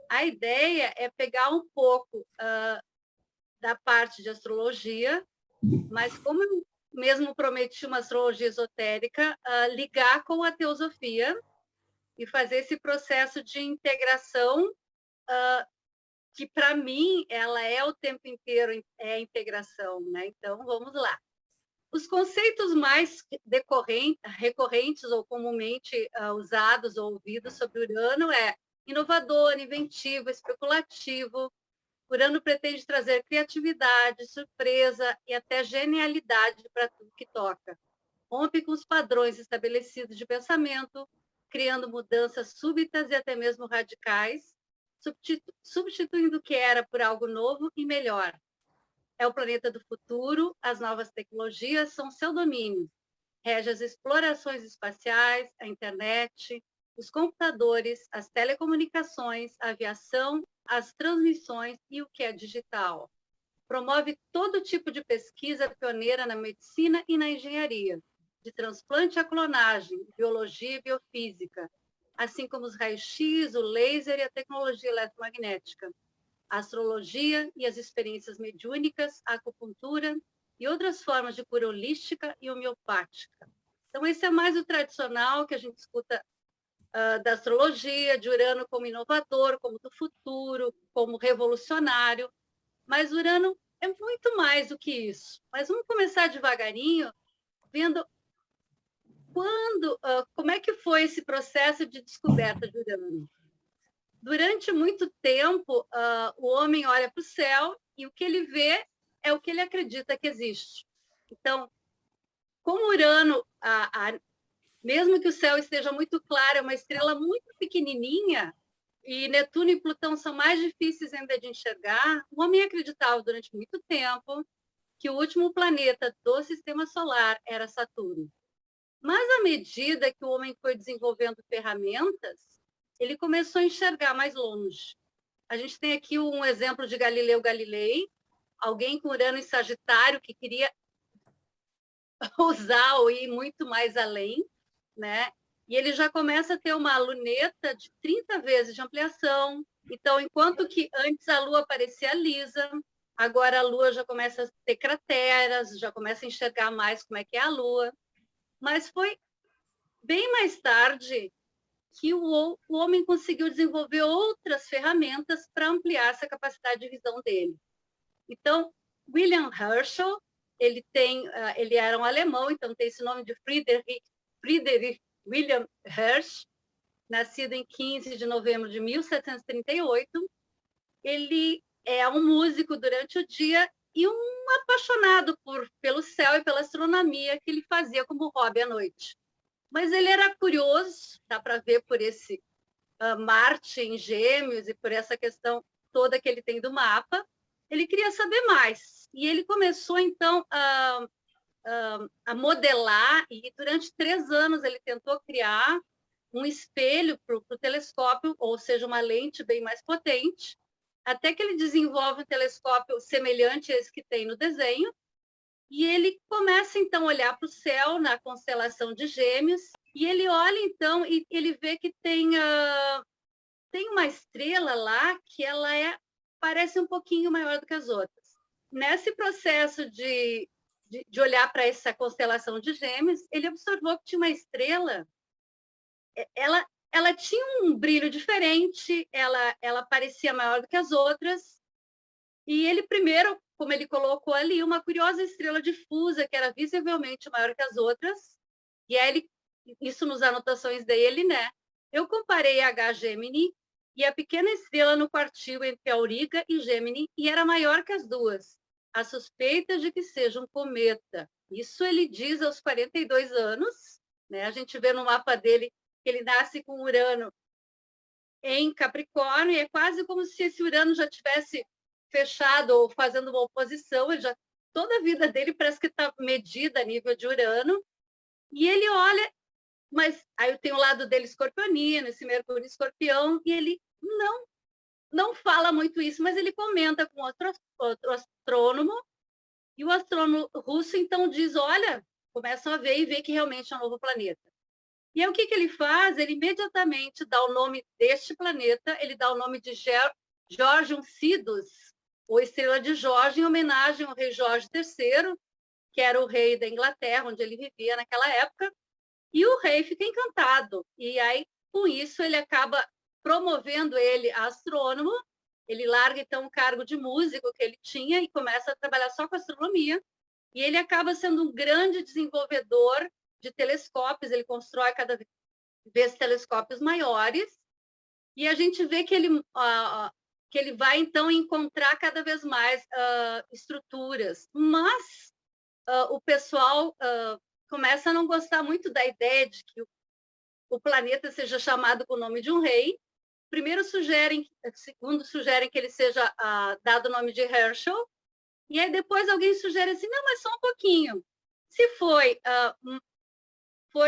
A ideia é pegar um pouco da parte de astrologia, mas como eu mesmo prometi uma astrologia esotérica, ligar com a teosofia e fazer esse processo de integração, que para mim ela é o tempo inteiro é integração, né? Então vamos lá. Os conceitos mais recorrentes ou comumente usados ou ouvidos sobre Urano é inovador, inventivo, especulativo. Urano pretende trazer criatividade, surpresa e até genialidade para tudo que toca. Rompe com os padrões estabelecidos de pensamento, criando mudanças súbitas e até mesmo radicais, substituindo o que era por algo novo e melhor. É o planeta do futuro, as novas tecnologias são seu domínio. Rege as explorações espaciais, a internet, os computadores, as telecomunicações, a aviação, as transmissões e o que é digital. Promove todo tipo de pesquisa pioneira na medicina e na engenharia, de transplante à clonagem, biologia e biofísica, assim como os raios-x, o laser e a tecnologia eletromagnética, a astrologia e as experiências mediúnicas, a acupuntura e outras formas de cura holística e homeopática. Então, esse é mais o tradicional que a gente escuta da astrologia, de Urano como inovador, como do futuro, como revolucionário, mas Urano é muito mais do que isso. Mas vamos começar devagarinho, vendo como é que foi esse processo de descoberta de Urano. Durante muito tempo, o homem olha para o céu e o que ele vê é o que ele acredita que existe. Então, como Urano, mesmo que o céu esteja muito claro, é uma estrela muito pequenininha, e Netuno e Plutão são mais difíceis ainda de enxergar, o homem acreditava durante muito tempo que o último planeta do sistema solar era Saturno. Mas à medida que o homem foi desenvolvendo ferramentas, ele começou a enxergar mais longe. A gente tem aqui um exemplo de Galileu Galilei, alguém com Urano em Sagitário que queria usar ou ir muito mais além, né? E ele já começa a ter uma luneta de 30 vezes de ampliação. Então, enquanto que antes a Lua parecia lisa, agora a Lua já começa a ter crateras, já começa a enxergar mais como é que é a Lua. Mas foi bem mais tarde que o homem conseguiu desenvolver outras ferramentas para ampliar essa capacidade de visão dele. Então, William Herschel, ele era um alemão, então tem esse nome de Friedrich William Hersch, nascido em 15 de novembro de 1738. Ele é um músico durante o dia e um apaixonado pelo céu e pela astronomia que ele fazia como hobby à noite. Mas ele era curioso, dá para ver por esse Marte em Gêmeos e por essa questão toda que ele tem do mapa, ele queria saber mais. E ele começou, então, a modelar, e durante 3 anos ele tentou criar um espelho para o telescópio, ou seja, uma lente bem mais potente, até que ele desenvolve um telescópio semelhante a esse que tem no desenho, e ele começa, então, a olhar para o céu na constelação de Gêmeos, e ele olha, então, e ele vê que tem uma estrela lá que ela parece um pouquinho maior do que as outras. Nesse processo de olhar para essa constelação de Gêmeos, ele observou que tinha uma estrela, ela tinha um brilho diferente, ela parecia maior do que as outras, e ele primeiro, como ele colocou ali, uma curiosa estrela difusa, que era visivelmente maior que as outras, e aí isso nas anotações dele, né? Eu comparei a H Gemini e a pequena estrela no quartil entre Auriga e Gemini, e era maior que as duas. A suspeita de que seja um cometa. Isso ele diz aos 42 anos, né? A gente vê no mapa dele que ele nasce com Urano em Capricórnio, e é quase como se esse Urano já tivesse fechado ou fazendo uma oposição, toda a vida dele parece que está medida a nível de Urano, e ele olha, mas aí tem o lado dele escorpionino, esse Mercúrio escorpião, e ele não fala muito isso, mas ele comenta com outro astrônomo, e o astrônomo russo então diz, olha, começam a ver e vê que realmente é um novo planeta. E aí o que ele faz? Ele imediatamente dá o nome deste planeta, ele dá o nome de Georgium Sidus, ou Estrela de Jorge, em homenagem ao rei Jorge III, que era o rei da Inglaterra, onde ele vivia naquela época, e o rei fica encantado. E aí, com isso, ele acaba promovendo ele a astrônomo, ele larga, então, o cargo de músico que ele tinha e começa a trabalhar só com astronomia, e ele acaba sendo um grande desenvolvedor de telescópios, ele constrói cada vez telescópios maiores, e a gente vê que ele vai, então, encontrar cada vez mais estruturas. Mas o pessoal começa a não gostar muito da ideia de que o planeta seja chamado com o nome de um rei. Segundo sugerem que ele seja dado o nome de Herschel, e aí depois alguém sugere assim, não, mas só um pouquinho. Se foi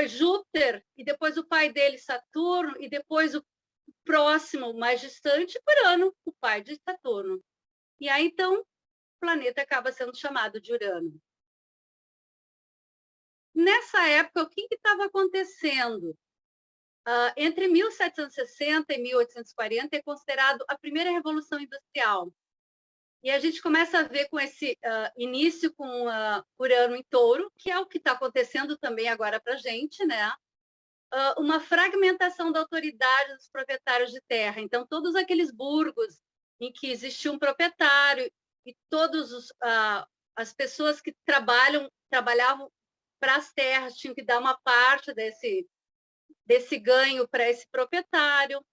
Júpiter, e depois o pai dele, Saturno, e depois o próximo, mais distante, Urano, o pai de Saturno. E aí, então, o planeta acaba sendo chamado de Urano. Nessa época, o que estava acontecendo? Entre 1760 e 1840 é considerado a primeira revolução industrial. E a gente começa a ver com esse início com Urano em Touro, que é o que está acontecendo também agora para a gente, né? Uma fragmentação da autoridade dos proprietários de terra. Então, todos aqueles burgos em que existia um proprietário e todas as pessoas que trabalhavam para as terras tinham que dar uma parte desse ganho para esse proprietário.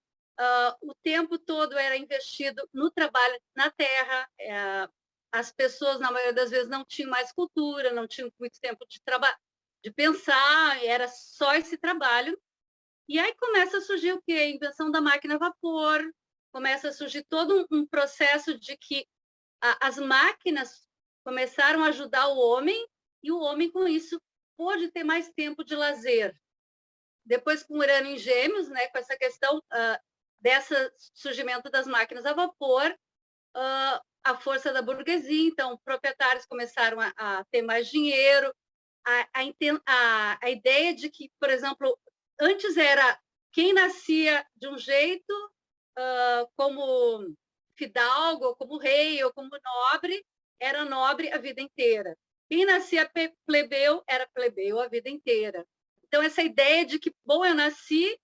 O tempo todo era investido no trabalho na terra. As pessoas, na maioria das vezes, não tinham mais cultura, não tinham muito tempo de pensar, era só esse trabalho. E aí começa a surgir o quê? A invenção da máquina a vapor, começa a surgir todo um processo de que as máquinas começaram a ajudar o homem, e o homem, com isso, pôde ter mais tempo de lazer. Depois, com Urano em Gêmeos, né, com essa questão desse surgimento das máquinas a vapor, a força da burguesia, então, proprietários começaram a ter mais dinheiro, a ideia de que, por exemplo, antes era quem nascia de um jeito, como fidalgo, ou como rei, ou como nobre, era nobre a vida inteira. Quem nascia plebeu, era plebeu a vida inteira. Então, essa ideia de que, bom, eu nasci,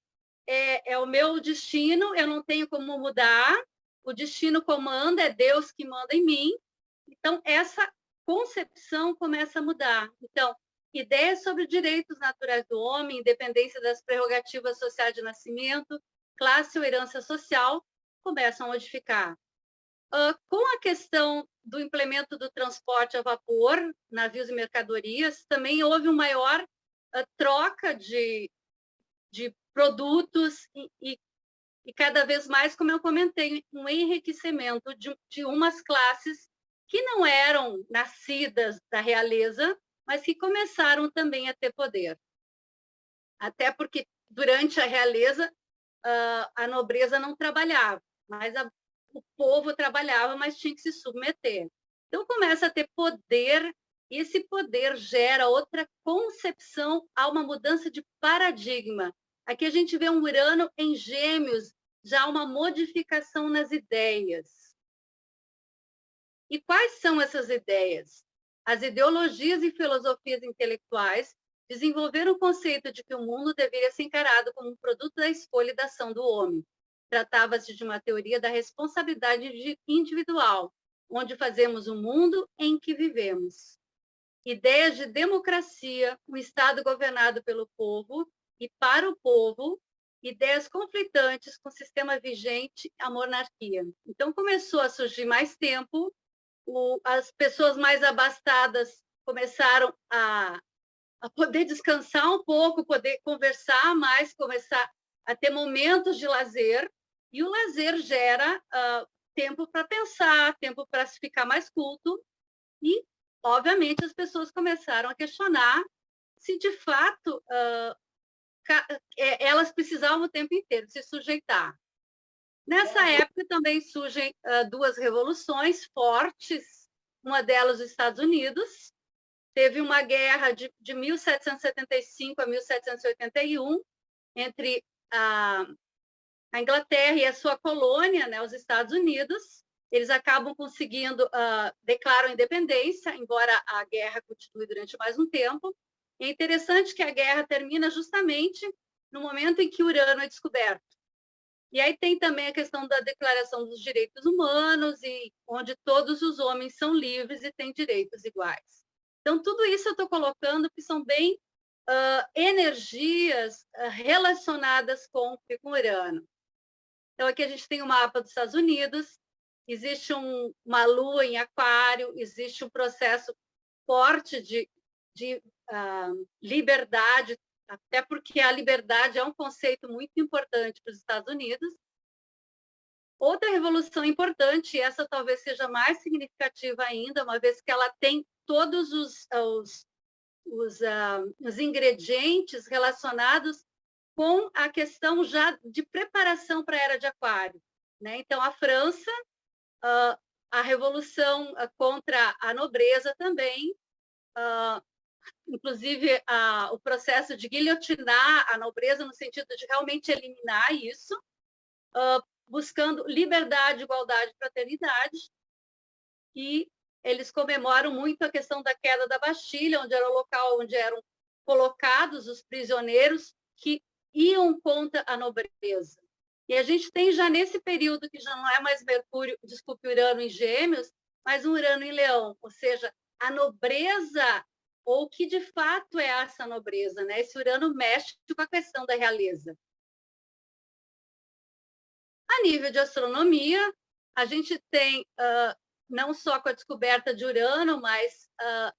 é o meu destino, eu não tenho como mudar, o destino comanda, é Deus que manda em mim. Então, essa concepção começa a mudar. Então, ideias sobre direitos naturais do homem, independência das prerrogativas sociais de nascimento, classe ou herança social, começam a modificar. Com a questão do implemento do transporte a vapor, navios e mercadorias, também houve uma maior troca de produtos e cada vez mais, como eu comentei, um enriquecimento de umas classes que não eram nascidas da realeza, mas que começaram também a ter poder. Até porque, durante a realeza, a nobreza não trabalhava, mas o povo trabalhava, mas tinha que se submeter. Então, começa a ter poder, e esse poder gera outra concepção, há uma mudança de paradigma. Aqui a gente vê um Urano em Gêmeos, já uma modificação nas ideias. E quais são essas ideias? As ideologias e filosofias intelectuais desenvolveram o conceito de que o mundo deveria ser encarado como um produto da escolha e da ação do homem. Tratava-se de uma teoria da responsabilidade individual, onde fazemos o mundo em que vivemos. Ideias de democracia, um Estado governado pelo povo e para o povo, ideias conflitantes com o sistema vigente, a monarquia. Então, começou a surgir mais tempo, as pessoas mais abastadas começaram a poder descansar um pouco, poder conversar mais, começar a ter momentos de lazer, e o lazer gera tempo para pensar, tempo para se ficar mais culto, e, obviamente, as pessoas começaram a questionar se, de fato, elas precisavam o tempo inteiro se sujeitar. Nessa época também surgem duas revoluções fortes, uma delas os Estados Unidos. Teve uma guerra de 1775 a 1781, entre a Inglaterra e a sua colônia, né, os Estados Unidos. Eles acabam conseguindo, declaram independência, embora a guerra continue durante mais um tempo. É interessante que a guerra termina justamente no momento em que Urano é descoberto. E aí tem também a questão da Declaração dos Direitos Humanos, e onde todos os homens são livres e têm direitos iguais. Então, tudo isso eu estou colocando que são bem energias relacionadas com Urano. Então, aqui a gente tem o mapa dos Estados Unidos, existe uma lua em aquário, existe um processo forte de liberdade, até porque a liberdade é um conceito muito importante para os Estados Unidos. Outra revolução importante, e essa talvez seja mais significativa ainda, uma vez que ela tem todos os ingredientes relacionados com a questão já de preparação para a Era de Aquário, né? Então, a França, a revolução contra a nobreza também, inclusive o processo de guilhotinar a nobreza no sentido de realmente eliminar isso, buscando liberdade, igualdade e fraternidade. E eles comemoram muito a questão da queda da Bastilha, onde era o local onde eram colocados os prisioneiros que iam contra a nobreza. E a gente tem já nesse período, que já não é mais Urano em Gêmeos, mas um Urano em Leão, ou seja, a nobreza, ou o que de fato é essa nobreza, né? Esse Urano mexe com a questão da realeza. A nível de astronomia, a gente tem, não só com a descoberta de Urano, mas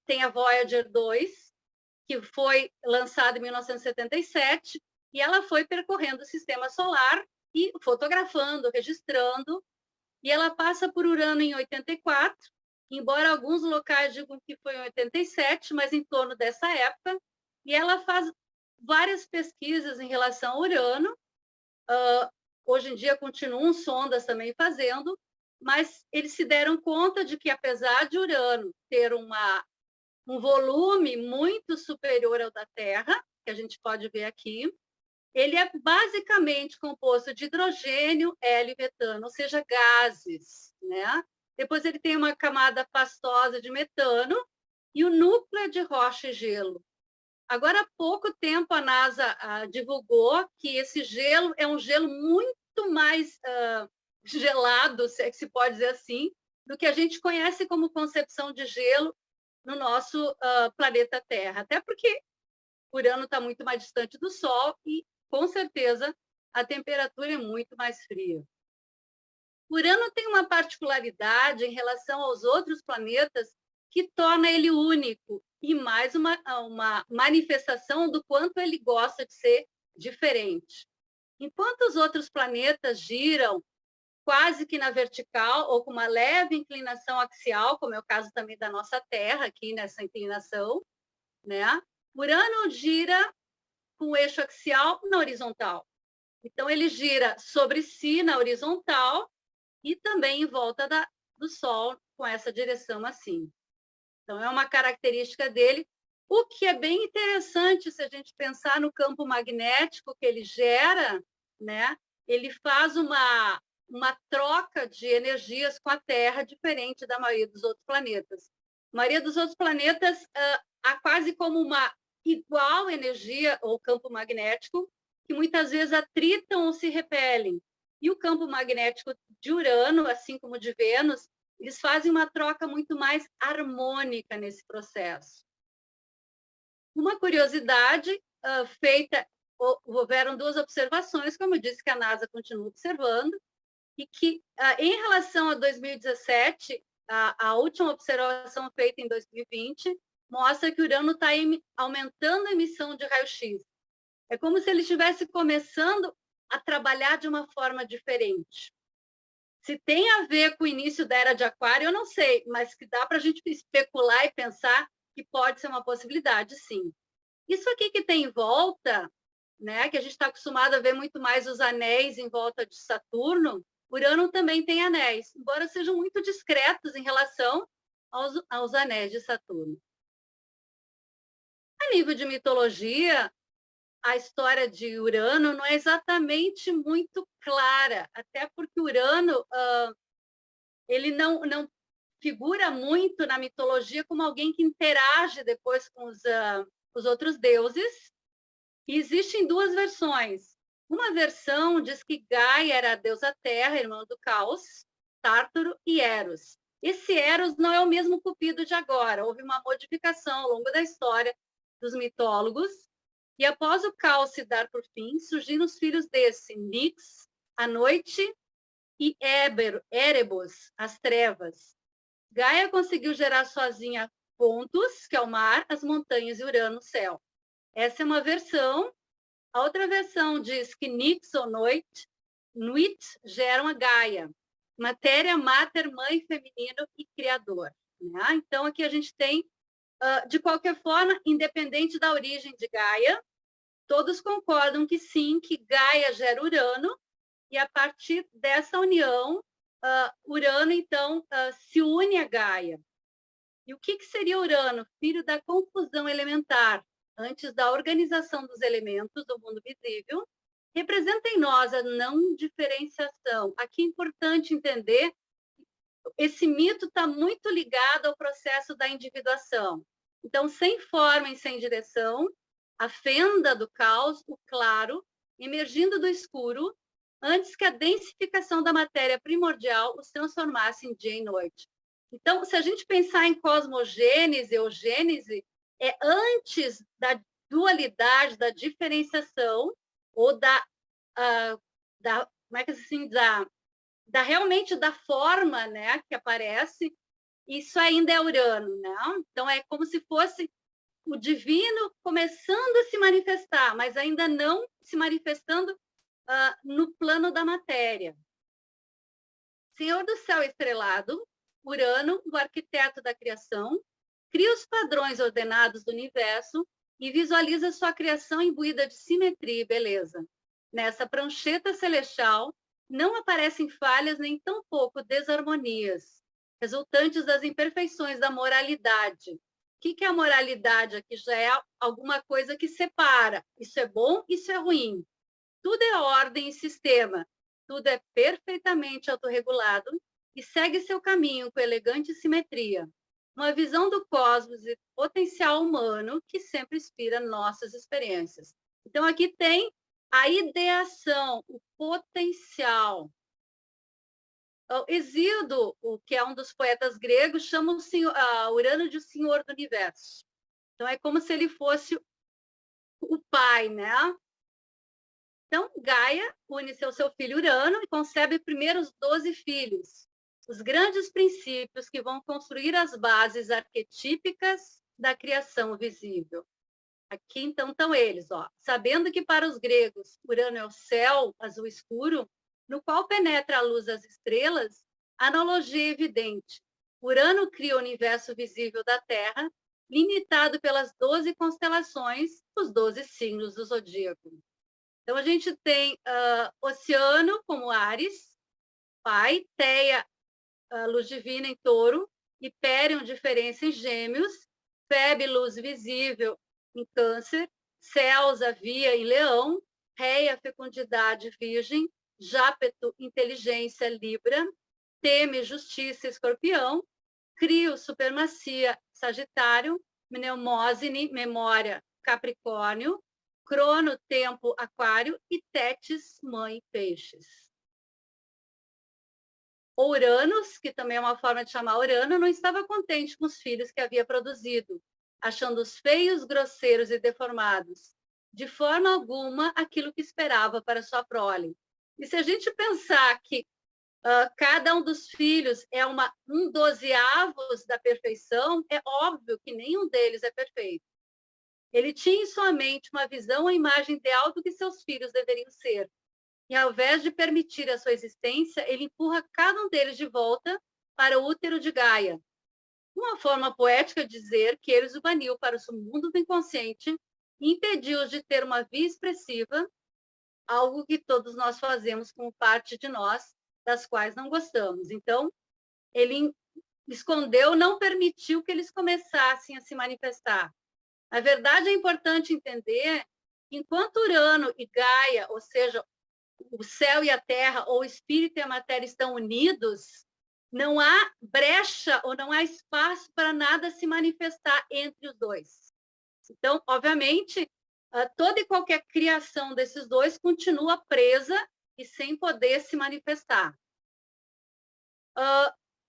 tem a Voyager 2, que foi lançada em 1977, e ela foi percorrendo o sistema solar e fotografando, registrando, e ela passa por Urano em 84, embora alguns locais digam que foi em 87, mas em torno dessa época, e ela faz várias pesquisas em relação a Urano. Hoje em dia continuam sondas também fazendo, mas eles se deram conta de que, apesar de Urano ter um volume muito superior ao da Terra, que a gente pode ver aqui, ele é basicamente composto de hidrogênio, hélio e metano, ou seja, gases, né? Depois ele tem uma camada pastosa de metano e o núcleo é de rocha e gelo. Agora, há pouco tempo, a NASA divulgou que esse gelo é um gelo muito mais gelado, se é que se pode dizer assim, do que a gente conhece como concepção de gelo no nosso planeta Terra. Até porque Urano está muito mais distante do Sol e, com certeza, a temperatura é muito mais fria. Urano tem uma particularidade em relação aos outros planetas que torna ele único e mais uma manifestação do quanto ele gosta de ser diferente. Enquanto os outros planetas giram quase que na vertical ou com uma leve inclinação axial, como é o caso também da nossa Terra, aqui nessa inclinação, né? Urano gira com o eixo axial na horizontal. Então, ele gira sobre si na horizontal e também em volta do Sol, com essa direção assim. Então, é uma característica dele, o que é bem interessante se a gente pensar no campo magnético que ele gera, né? Ele faz uma troca de energias com a Terra diferente da maioria dos outros planetas. A maioria dos outros planetas há quase como uma igual energia ou campo magnético, que muitas vezes atritam ou se repelem. E o campo magnético de Urano, assim como de Vênus, eles fazem uma troca muito mais harmônica nesse processo. Uma curiosidade feita, houveram duas observações, como eu disse, que a NASA continua observando, e que, em relação a 2017, a última observação feita em 2020, mostra que o Urano está aumentando a emissão de raio-x. É como se ele estivesse começando a trabalhar de uma forma diferente. Se tem a ver com o início da Era de Aquário, eu não sei, mas que dá para a gente especular e pensar que pode ser uma possibilidade, sim. Isso aqui que tem em volta, né, que a gente está acostumado a ver muito mais os anéis em volta de Saturno, Urano também tem anéis, embora sejam muito discretos em relação aos anéis de Saturno. A nível de mitologia, a história de Urano não é exatamente muito clara, até porque Urano ele não figura muito na mitologia como alguém que interage depois com os outros deuses. E existem duas versões. Uma versão diz que Gaia era a deusa Terra, irmã do Caos, Tártaro e Eros. Esse Eros não é o mesmo Cupido de agora. Houve uma modificação ao longo da história dos mitólogos. E após o caos se dar por fim, surgiram os filhos desse, Nix, a noite, e Erebos, as trevas. Gaia conseguiu gerar sozinha Pontos, que é o mar, as montanhas e Urano, o céu. Essa é uma versão. A outra versão diz que Nix ou Noite, Nuit, geram a Gaia, matéria, mater, mãe, feminino e criador. Né? Então, aqui a gente tem, de qualquer forma, independente da origem de Gaia, todos concordam que sim, que Gaia gera Urano, e a partir dessa união, Urano, então, se une a Gaia. E o que seria Urano? Filho da confusão elementar, antes da organização dos elementos do mundo visível, representa em nós a não diferenciação. Aqui é importante entender, esse mito está muito ligado ao processo da individuação. Então, sem forma e sem direção, a fenda do caos, o claro, emergindo do escuro, antes que a densificação da matéria primordial os transformasse em dia e noite. Então, se a gente pensar em cosmogênese ou gênese, é antes da dualidade, da diferenciação, ou como é que assim, realmente da forma, né, que aparece, isso ainda é Urano, né? Então, é como se fosse o divino começando a se manifestar, mas ainda não se manifestando no plano da matéria. Senhor do céu estrelado, Urano, o arquiteto da criação, cria os padrões ordenados do universo e visualiza sua criação imbuída de simetria e beleza. Nessa prancheta celestial, não aparecem falhas nem tampouco desarmonias, resultantes das imperfeições da moralidade. O que é a moralidade aqui? Já é alguma coisa que separa. Isso é bom, isso é ruim. Tudo é ordem e sistema. Tudo é perfeitamente autorregulado e segue seu caminho com elegante simetria. Uma visão do cosmos e potencial humano que sempre inspira nossas experiências. Então, aqui tem a ideação, o potencial. Hesíodo, que é um dos poetas gregos, chama o Urano de o senhor do universo. Então, é como se ele fosse o pai, né? Então, Gaia une-se ao seu filho Urano e concebe primeiro os 12 filhos, os grandes princípios que vão construir as bases arquetípicas da criação visível. Aqui, então, estão eles, ó. Sabendo que para os gregos Urano é o céu azul escuro, no qual penetra a luz das estrelas, a analogia é evidente. Urano cria o universo visível da Terra, limitado pelas 12 constelações, os 12 signos do zodíaco. Então, a gente tem Oceano como Áries, Pai, Teia, luz divina em Touro, Hiperion, diferença em Gêmeos, Febe, luz visível em Câncer, Celsa, via em Leão, Reia, fecundidade, Virgem, Jápeto, inteligência, Libra, Teme, justiça, Escorpião, Crio, supremacia, Sagitário, Mneumósine, memória, Capricórnio, Crono, tempo, Aquário, e Tétis, mãe, peixes. Uranus, que também é uma forma de chamar Urano, não estava contente com os filhos que havia produzido, achando-os feios, grosseiros e deformados. De forma alguma, aquilo que esperava para sua prole. E se a gente pensar que cada um dos filhos é um dozeavos da perfeição, é óbvio que nenhum deles é perfeito. Ele tinha em sua mente uma visão, a imagem ideal do que seus filhos deveriam ser. E ao invés de permitir a sua existência, ele empurra cada um deles de volta para o útero de Gaia. Uma forma poética de dizer que ele os baniu para o mundo do inconsciente e impediu-os de ter uma vida expressiva, algo que todos nós fazemos como parte de nós, das quais não gostamos. Então, ele escondeu, não permitiu que eles começassem a se manifestar. Na verdade, é importante entender enquanto Urano e Gaia, ou seja, o céu e a terra, ou o espírito e a matéria estão unidos, não há brecha ou não há espaço para nada se manifestar entre os dois. Então, obviamente, toda e qualquer criação desses dois continua presa e sem poder se manifestar.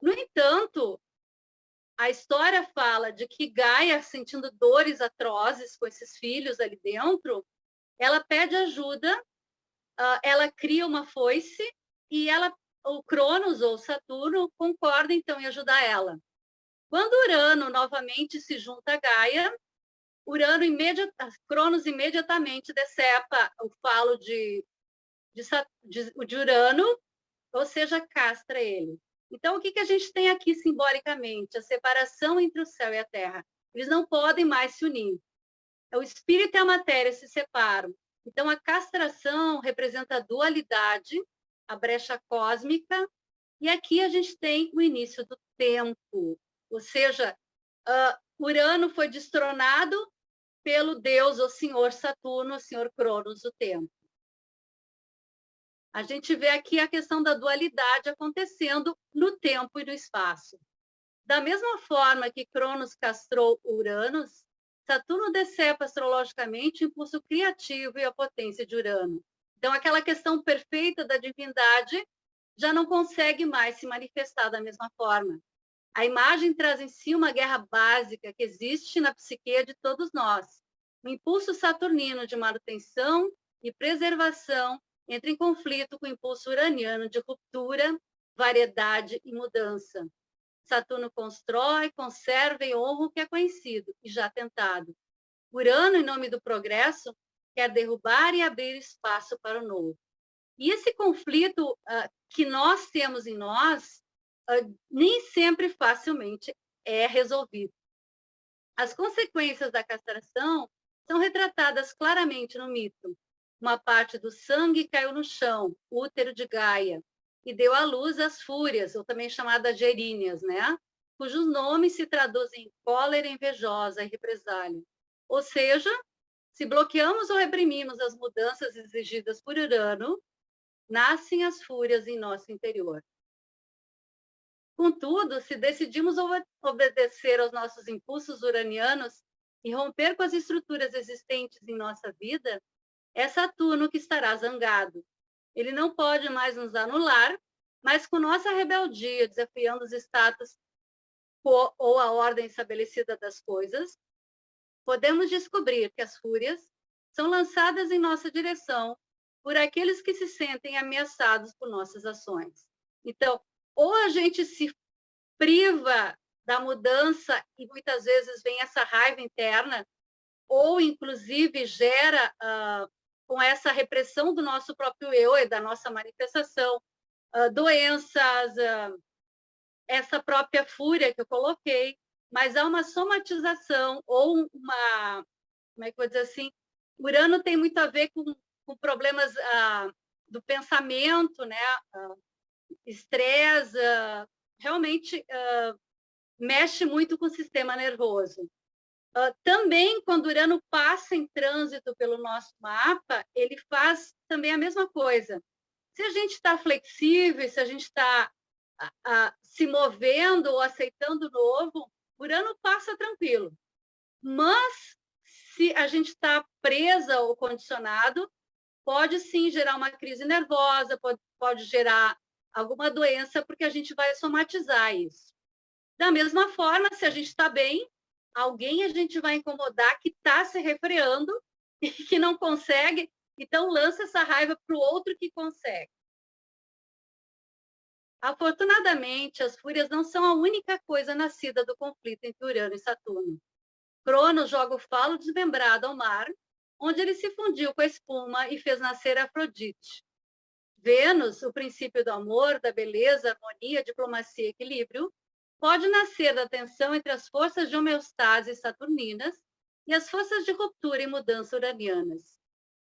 No entanto, a história fala de que Gaia, sentindo dores atrozes com esses filhos ali dentro, ela pede ajuda, ela cria uma foice e o Cronos ou Saturno concorda então em ajudar ela. Quando Urano novamente se junta a Gaia, Cronos imediatamente decepa o falo de Urano, ou seja, castra ele. Então, o que a gente tem aqui simbolicamente? A separação entre o céu e a terra. Eles não podem mais se unir. O espírito e a matéria se separam. Então, a castração representa a dualidade, a brecha cósmica, e aqui a gente tem o início do tempo. Ou seja, Urano foi destronado pelo deus, o senhor Saturno, o senhor Cronos, o tempo. A gente vê aqui a questão da dualidade acontecendo no tempo e no espaço. Da mesma forma que Cronos castrou Uranus, Saturno decepa astrologicamente o impulso criativo e a potência de Urano. Então, aquela questão perfeita da divindade já não consegue mais se manifestar da mesma forma. A imagem traz em si uma guerra básica que existe na psique de todos nós. O impulso saturnino de manutenção e preservação entra em conflito com o impulso uraniano de ruptura, variedade e mudança. Saturno constrói, conserva e honra o que é conhecido e já tentado. Urano, em nome do progresso, quer derrubar e abrir espaço para o novo. E esse conflito que nós temos em nós, nem sempre facilmente é resolvido. As consequências da castração são retratadas claramente no mito. Uma parte do sangue caiu no chão, útero de Gaia, e deu à luz as fúrias, ou também chamadas geríneas, né? Cujos nomes se traduzem em cólera invejosa e represália. Ou seja, se bloqueamos ou reprimimos as mudanças exigidas por Urano, nascem as fúrias em nosso interior. Contudo, se decidimos obedecer aos nossos impulsos uranianos e romper com as estruturas existentes em nossa vida, é Saturno que estará zangado. Ele não pode mais nos anular, mas com nossa rebeldia, desafiando os status ou a ordem estabelecida das coisas, podemos descobrir que as fúrias são lançadas em nossa direção por aqueles que se sentem ameaçados por nossas ações. Então, ou a gente se priva da mudança e muitas vezes vem essa raiva interna, ou inclusive gera, com essa repressão do nosso próprio eu e da nossa manifestação, doenças, essa própria fúria que eu coloquei, mas há uma somatização ou uma, como é que eu vou dizer assim, Urano tem muito a ver com problemas do pensamento, né? Estresse, realmente mexe muito com o sistema nervoso. Também, quando Urano passa em trânsito pelo nosso mapa, ele faz também a mesma coisa. Se a gente está flexível, se a gente está se movendo ou aceitando o novo, Urano passa tranquilo. Mas, se a gente está presa ou condicionado, pode sim gerar uma crise nervosa, pode gerar alguma doença, porque a gente vai somatizar isso. Da mesma forma, se a gente está bem, alguém a gente vai incomodar que está se refreando e que não consegue, então lança essa raiva para o outro que consegue. Afortunadamente, as fúrias não são a única coisa nascida do conflito entre Urano e Saturno. Cronos joga o falo desmembrado ao mar, onde ele se fundiu com a espuma e fez nascer Afrodite. Vênus, o princípio do amor, da beleza, harmonia, diplomacia e equilíbrio, pode nascer da tensão entre as forças de homeostase saturninas e as forças de ruptura e mudança uranianas.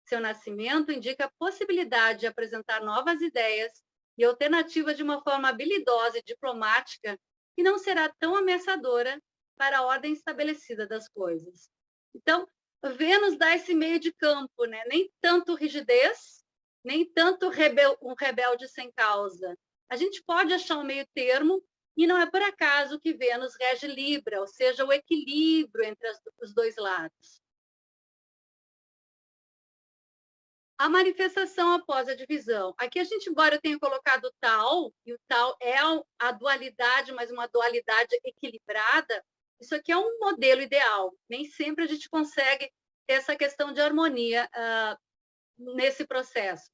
Seu nascimento indica a possibilidade de apresentar novas ideias e alternativas de uma forma habilidosa e diplomática que não será tão ameaçadora para a ordem estabelecida das coisas. Então, Vênus dá esse meio de campo, né? Nem tanto rigidez, nem tanto um rebelde sem causa. A gente pode achar um meio termo, e não é por acaso que Vênus rege Libra, ou seja, o equilíbrio entre os dois lados. A manifestação após a divisão. Aqui a gente, embora eu tenha colocado o tal, e o tal é a dualidade, mas uma dualidade equilibrada, isso aqui é um modelo ideal. Nem sempre a gente consegue ter essa questão de harmonia nesse processo.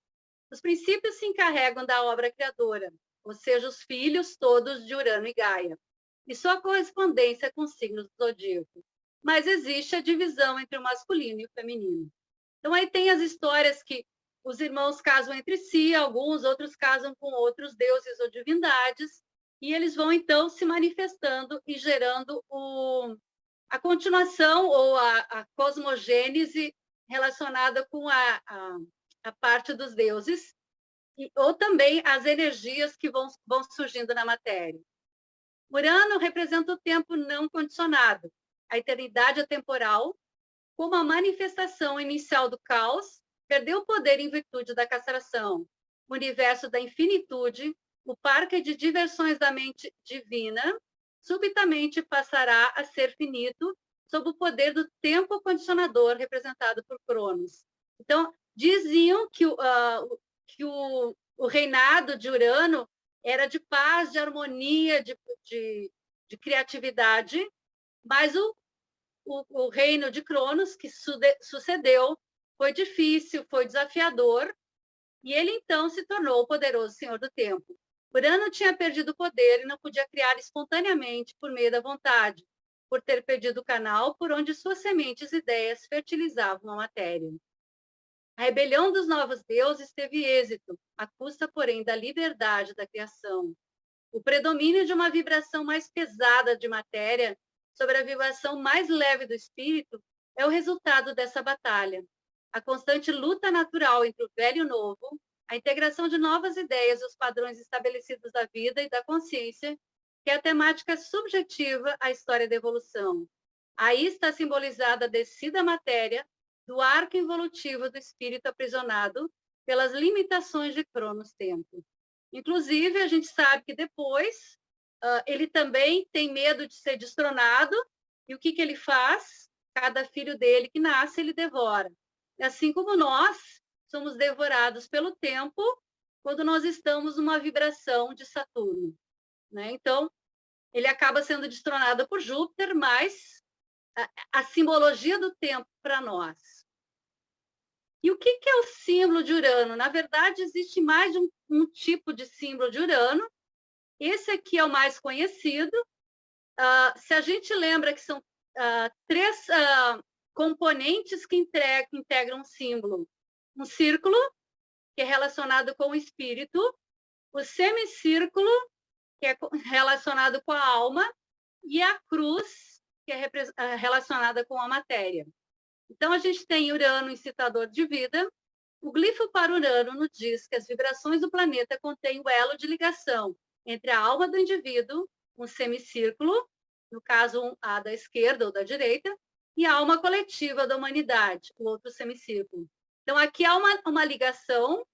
Os princípios se encarregam da obra criadora, ou seja, os filhos todos de Urano e Gaia, e sua correspondência com os signos do zodíaco. Mas existe a divisão entre o masculino e o feminino. Então, aí tem as histórias que os irmãos casam entre si, alguns, outros casam com outros deuses ou divindades, e eles vão, então, se manifestando e gerando a continuação ou a cosmogênese relacionada com a parte dos deuses, ou também as energias que vão surgindo na matéria. Urano representa o tempo não condicionado, a eternidade atemporal, como a manifestação inicial do caos, perdeu o poder em virtude da castração. O universo da infinitude, o parque de diversões da mente divina, subitamente passará a ser finito sob o poder do tempo condicionador representado por Cronos. Então, diziam que o reinado de Urano era de paz, de harmonia, de criatividade, mas o reino de Cronos, que sucedeu, foi difícil, foi desafiador, e ele então se tornou o poderoso senhor do tempo. Urano tinha perdido o poder e não podia criar espontaneamente por meio da vontade, por ter perdido o canal por onde suas sementes e ideias fertilizavam a matéria. A rebelião dos novos deuses teve êxito, à custa, porém, da liberdade da criação. O predomínio de uma vibração mais pesada de matéria sobre a vibração mais leve do espírito é o resultado dessa batalha. A constante luta natural entre o velho e o novo, a integração de novas ideias e os padrões estabelecidos da vida e da consciência, que é a temática subjetiva à história da evolução. Aí está simbolizada a descida à matéria do arco involutivo do espírito aprisionado pelas limitações de Cronos-tempo. Inclusive, a gente sabe que depois ele também tem medo de ser destronado, e o que ele faz? Cada filho dele que nasce, ele devora. Assim como nós somos devorados pelo tempo quando nós estamos numa vibração de Saturno, né? Então, ele acaba sendo destronado por Júpiter, mas a simbologia do tempo para nós. E o que é o símbolo de Urano? Na verdade, existe mais de um tipo de símbolo de Urano. Esse aqui é o mais conhecido. Se a gente lembra que são três componentes que integram um símbolo. Um círculo, que é relacionado com o espírito, o semicírculo, que é relacionado com a alma, e a cruz, que é relacionada com a matéria. Então, a gente tem Urano, incitador de vida. O glifo para Urano nos diz que as vibrações do planeta contêm o elo de ligação entre a alma do indivíduo, um semicírculo, no caso a da esquerda ou da direita, e a alma coletiva da humanidade, o outro semicírculo. Então, aqui há uma ligação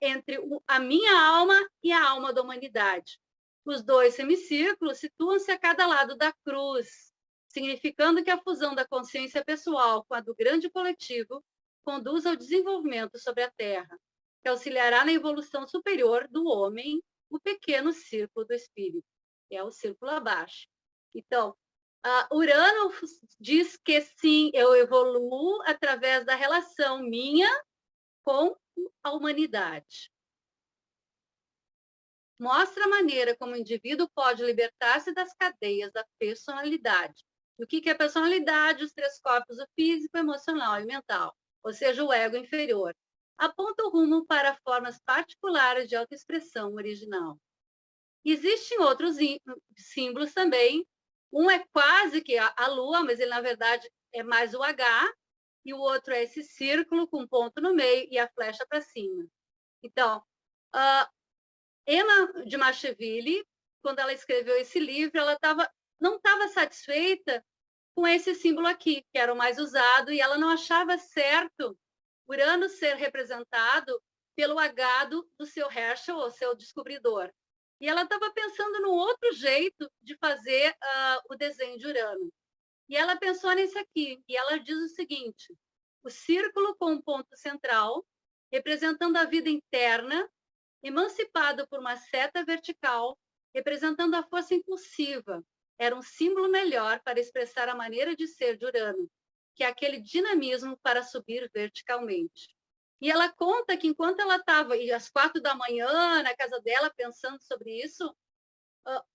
entre a minha alma e a alma da humanidade. Os dois semicírculos situam-se a cada lado da cruz, significando que a fusão da consciência pessoal com a do grande coletivo conduz ao desenvolvimento sobre a Terra, que auxiliará na evolução superior do homem, o pequeno círculo do espírito, que é o círculo abaixo. Então, Urano diz que sim, eu evoluo através da relação minha com a humanidade. Mostra a maneira como o indivíduo pode libertar-se das cadeias da personalidade. O que é personalidade? Os três corpos, o físico, emocional e mental, ou seja, o ego inferior. Aponta o rumo para formas particulares de autoexpressão original. Existem outros símbolos também. Um é quase que a lua, mas ele, na verdade, é mais o H, e o outro é esse círculo com um ponto no meio e a flecha para cima. Então, Emma de Marcheville, quando ela escreveu esse livro, ela não estava satisfeita com esse símbolo aqui, que era o mais usado, e ela não achava certo Urano ser representado pelo H do seu Herschel, ou seu descobridor. E ela estava pensando num outro jeito de fazer o desenho de Urano. E ela pensou nesse aqui, e ela diz o seguinte: o círculo com um ponto central, representando a vida interna, emancipado por uma seta vertical, representando a força impulsiva, era um símbolo melhor para expressar a maneira de ser de Urano, que é aquele dinamismo para subir verticalmente. E ela conta que enquanto ela estava às 4 da manhã na casa dela pensando sobre isso,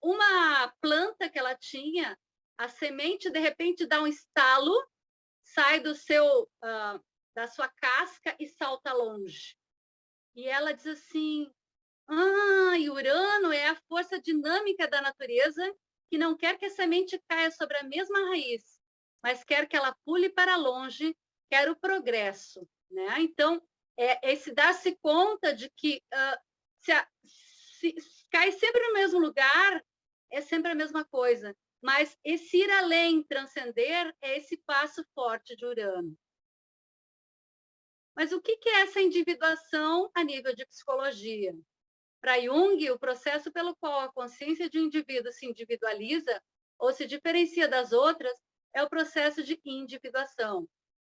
uma planta que ela tinha, a semente de repente dá um estalo, sai da sua casca e salta longe. E ela diz assim: e Urano é a força dinâmica da natureza que não quer que a semente caia sobre a mesma raiz, mas quer que ela pule para longe, quer o progresso, né? Então, esse dar-se conta de que se cai sempre no mesmo lugar é sempre a mesma coisa, mas esse ir além, transcender, é esse passo forte de Urano. Mas o que é essa individuação a nível de psicologia? Para Jung, o processo pelo qual a consciência de um indivíduo se individualiza ou se diferencia das outras é o processo de individuação.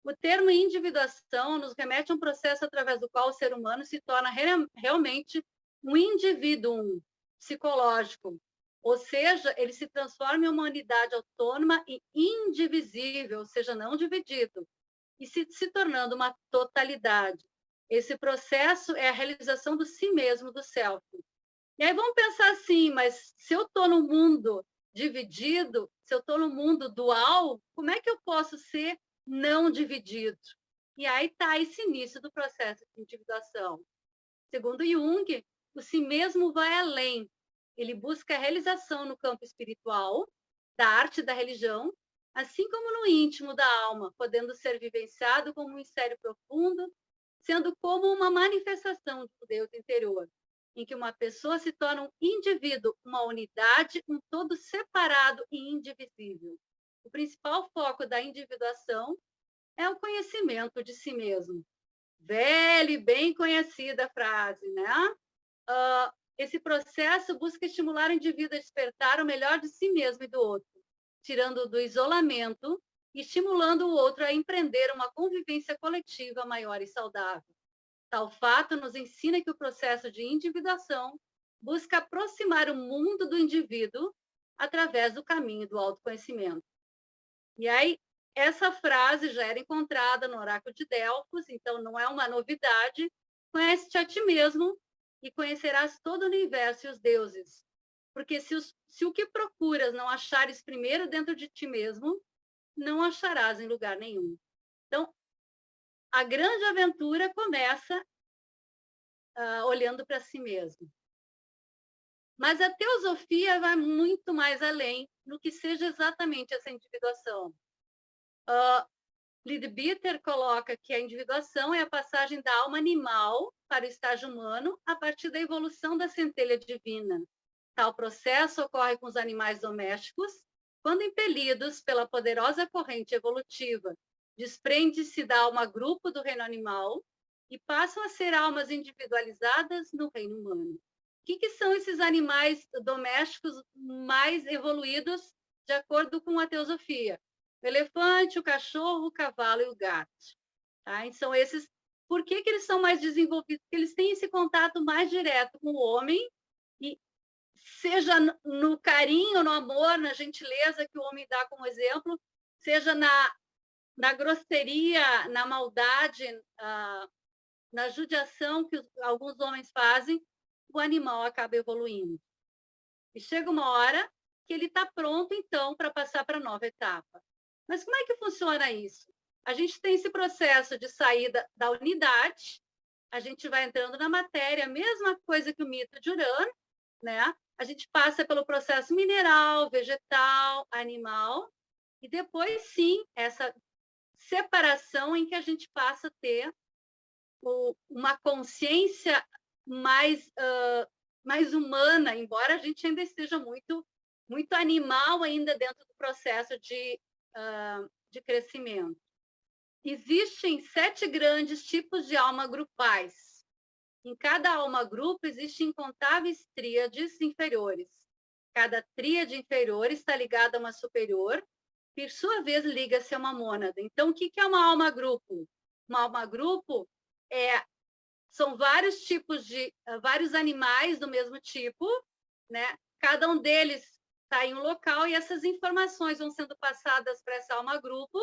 O termo individuação nos remete a um processo através do qual o ser humano se torna realmente um indivíduo psicológico, ou seja, ele se transforma em uma unidade autônoma e indivisível, ou seja, não dividido, e se tornando uma totalidade. Esse processo é a realização do si mesmo, do self. E aí vamos pensar assim, mas se eu estou no mundo dividido, se eu estou no mundo dual, como é que eu posso ser não dividido? E aí está esse início do processo de individuação. Segundo Jung, o si mesmo vai além. Ele busca a realização no campo espiritual, da arte e da religião, assim como no íntimo da alma, podendo ser vivenciado como um mistério profundo, sendo como uma manifestação de um Deus interior, em que uma pessoa se torna um indivíduo, uma unidade, um todo separado e indivisível. O principal foco da individuação é o conhecimento de si mesmo. Velha e bem conhecida frase, né? Esse processo busca estimular o indivíduo a despertar o melhor de si mesmo e do outro, tirando-o do isolamento e estimulando o outro a empreender uma convivência coletiva maior e saudável. Tal fato nos ensina que o processo de individuação busca aproximar o mundo do indivíduo através do caminho do autoconhecimento. E aí, essa frase já era encontrada no Oráculo de Delfos, então não é uma novidade. Conhece-te a ti mesmo e conhecerás todo o universo e os deuses. Porque se o que procuras não achares primeiro dentro de ti mesmo, não acharás em lugar nenhum. Então, a grande aventura começa olhando para si mesmo. Mas a teosofia vai muito mais além no que seja exatamente essa individuação. Leadbeater coloca que a individuação é a passagem da alma animal para o estágio humano a partir da evolução da centelha divina. Tal processo ocorre com os animais domésticos, quando impelidos pela poderosa corrente evolutiva, desprende-se da alma grupo do reino animal e passam a ser almas individualizadas no reino humano. O que são esses animais domésticos mais evoluídos de acordo com a teosofia? O elefante, o cachorro, o cavalo e o gato. Tá? E são esses. Por que eles são mais desenvolvidos? Porque eles têm esse contato mais direto com o homem, e seja no carinho, no amor, na gentileza que o homem dá como exemplo, seja na grosseria, na maldade, na judiação que alguns homens fazem, o animal acaba evoluindo. E chega uma hora que ele está pronto, então, para passar para a nova etapa. Mas como é que funciona isso? A gente tem esse processo de saída da unidade, a gente vai entrando na matéria, a mesma coisa que o mito de Urano, né? A gente passa pelo processo mineral, vegetal, animal, e depois, sim, essa separação em que a gente passa a ter uma consciência mais humana, embora a gente ainda esteja muito animal ainda dentro do processo de de crescimento. Existem 7 grandes tipos de alma grupais. Em cada alma grupo existem incontáveis tríades inferiores. Cada tríade inferior está ligada a uma superior, que, por sua vez, liga-se a uma mônada. Então, o que é uma alma grupo? Uma alma grupo são vários tipos de vários animais do mesmo tipo, né? Cada um deles está em um local e essas informações vão sendo passadas para essa alma grupo,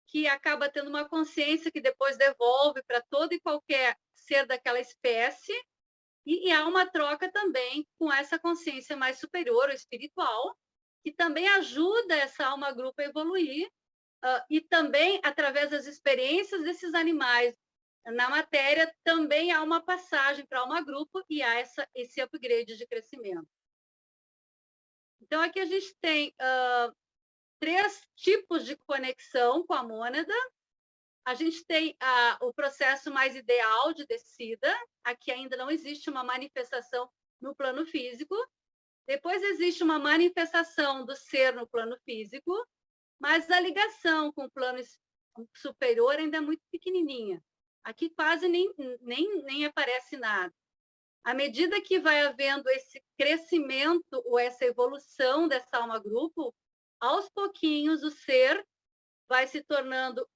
que acaba tendo uma consciência que depois devolve para todo e qualquer ser daquela espécie, e há uma troca também com essa consciência mais superior, ou espiritual, que também ajuda essa alma grupo a evoluir, e também, através das experiências desses animais na matéria, também há uma passagem para a alma grupo e há esse upgrade de crescimento. Então, aqui a gente tem 3 tipos de conexão com a mônada. A gente tem o processo mais ideal de descida. Aqui ainda não existe uma manifestação no plano físico. Depois existe uma manifestação do ser no plano físico, mas a ligação com o plano superior ainda é muito pequenininha. Aqui quase nem aparece nada. À medida que vai havendo esse crescimento ou essa evolução dessa alma grupo, aos pouquinhos o ser vai se tornando,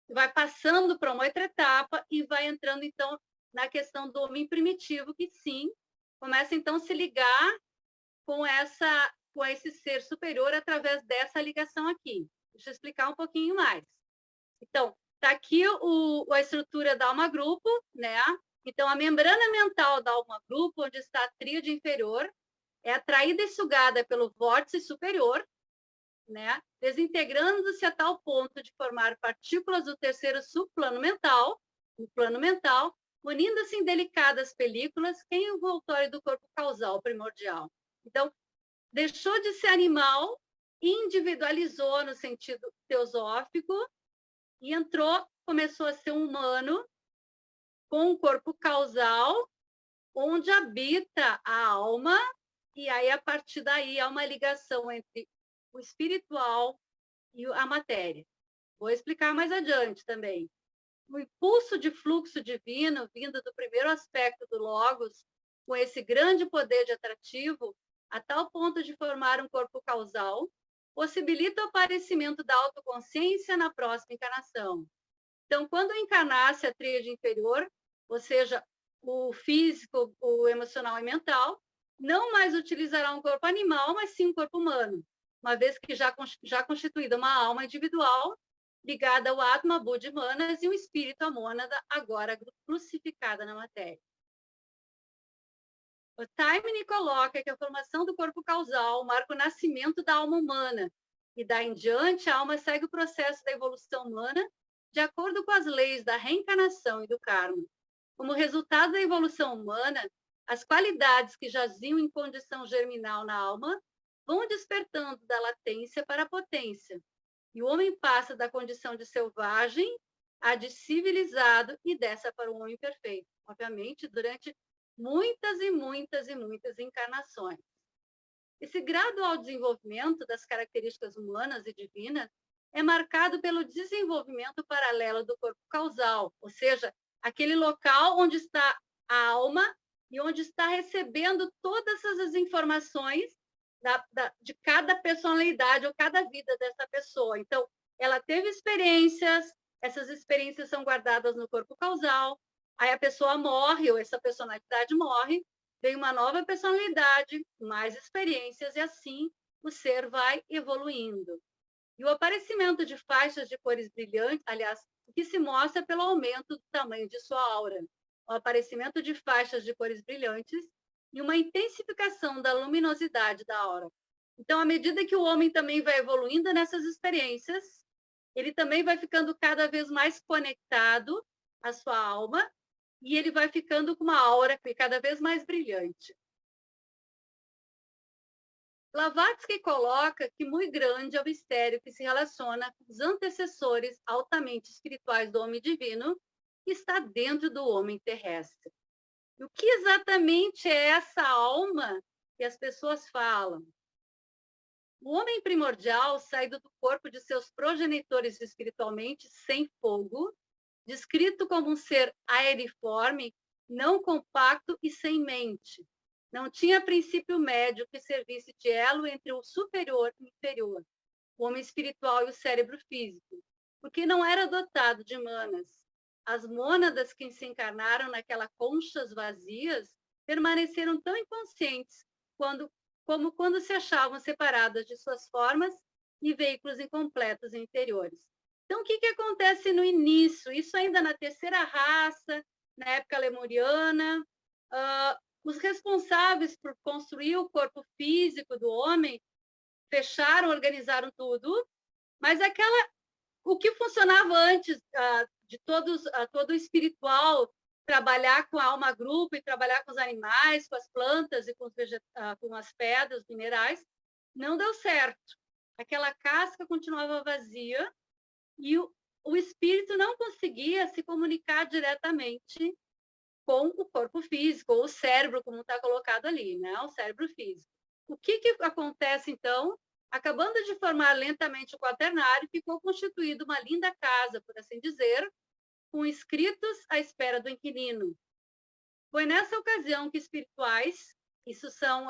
vai passando para uma outra etapa e vai entrando, então, na questão do homem primitivo, que sim, começa, então, a se ligar com esse ser superior através dessa ligação aqui. Deixa eu explicar um pouquinho mais. Então, está aqui a estrutura da alma grupo, né? Então, a membrana mental da alma grupo, onde está a tríade inferior, é atraída e sugada pelo vórtice superior, né? Desintegrando-se a tal ponto de formar partículas do terceiro subplano mental, no plano mental, unindo-se em delicadas películas que é envoltório do corpo causal primordial. Então, deixou de ser animal, individualizou no sentido teosófico e começou a ser um humano com um corpo causal, onde habita a alma, e aí, a partir daí, há uma ligação entre o espiritual e a matéria. Vou explicar mais adiante também. O impulso de fluxo divino, vindo do primeiro aspecto do Logos, com esse grande poder de atrativo, a tal ponto de formar um corpo causal, possibilita o aparecimento da autoconsciência na próxima encarnação. Então, quando encarnasse a tríade inferior, ou seja, o físico, o emocional e mental, não mais utilizará um corpo animal, mas sim um corpo humano, uma vez que já constituída uma alma individual, ligada ao Atma, Buddha e Manas, e o espírito, a mônada, agora crucificada na matéria. O Taimni coloca que a formação do corpo causal marca o nascimento da alma humana, e daí em diante a alma segue o processo da evolução humana de acordo com as leis da reencarnação e do karma. Como resultado da evolução humana, as qualidades que jaziam em condição germinal na alma vão despertando da latência para a potência, e o homem passa da condição de selvagem a de civilizado e dessa para o homem perfeito, obviamente durante muitas e muitas e muitas encarnações. Esse gradual desenvolvimento das características humanas e divinas é marcado pelo desenvolvimento paralelo do corpo causal, ou seja, aquele local onde está a alma e onde está recebendo todas essas informações de cada personalidade ou cada vida dessa pessoa. Então, ela teve experiências, essas experiências são guardadas no corpo causal, aí a pessoa morre, ou essa personalidade morre, vem uma nova personalidade, mais experiências, e assim o ser vai evoluindo. E o aparecimento de faixas de cores brilhantes, aliás, o que se mostra pelo aumento do tamanho de sua aura, o aparecimento de faixas de cores brilhantes e uma intensificação da luminosidade da aura. Então, à medida que o homem também vai evoluindo nessas experiências, ele também vai ficando cada vez mais conectado à sua alma e ele vai ficando com uma aura cada vez mais brilhante. Blavatsky coloca que muito grande é o mistério que se relaciona com os antecessores altamente espirituais do homem divino, que está dentro do homem terrestre. E o que exatamente é essa alma que as pessoas falam? O homem primordial, saído do corpo de seus progenitores espiritualmente, sem fogo, descrito como um ser aeriforme, não compacto e sem mente. Não tinha princípio médio que servisse de elo entre o superior e o inferior, o homem espiritual e o cérebro físico, porque não era dotado de manas. As mônadas que se encarnaram naquelas conchas vazias permaneceram tão inconscientes como quando se achavam separadas de suas formas e veículos incompletos e interiores. Então, o que acontece no início? Isso ainda na terceira raça, na época lemuriana, os responsáveis por construir o corpo físico do homem fecharam, organizaram tudo, mas o que funcionava antes de todo o espiritual trabalhar com a alma grupo e trabalhar com os animais, com as plantas e com as pedras, minerais, não deu certo. Aquela casca continuava vazia e o espírito não conseguia se comunicar diretamente com o corpo físico, ou o cérebro, como está colocado ali, né? O cérebro físico. O que acontece, então? Acabando de formar lentamente o quaternário, ficou constituído uma linda casa, por assim dizer, com escritos à espera do inquilino. Foi nessa ocasião que espirituais, isso são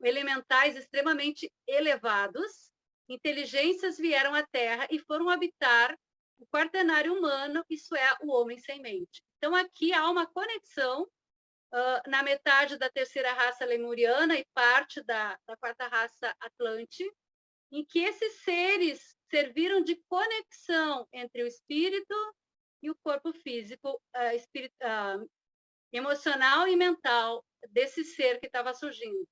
elementais extremamente elevados, inteligências vieram à Terra e foram habitar o quaternário humano, isso é, o homem sem mente. Então, aqui há uma conexão na metade da terceira raça lemuriana e parte da quarta raça atlante, em que esses seres serviram de conexão entre o espírito e o corpo físico, emocional e mental desse ser que estava surgindo.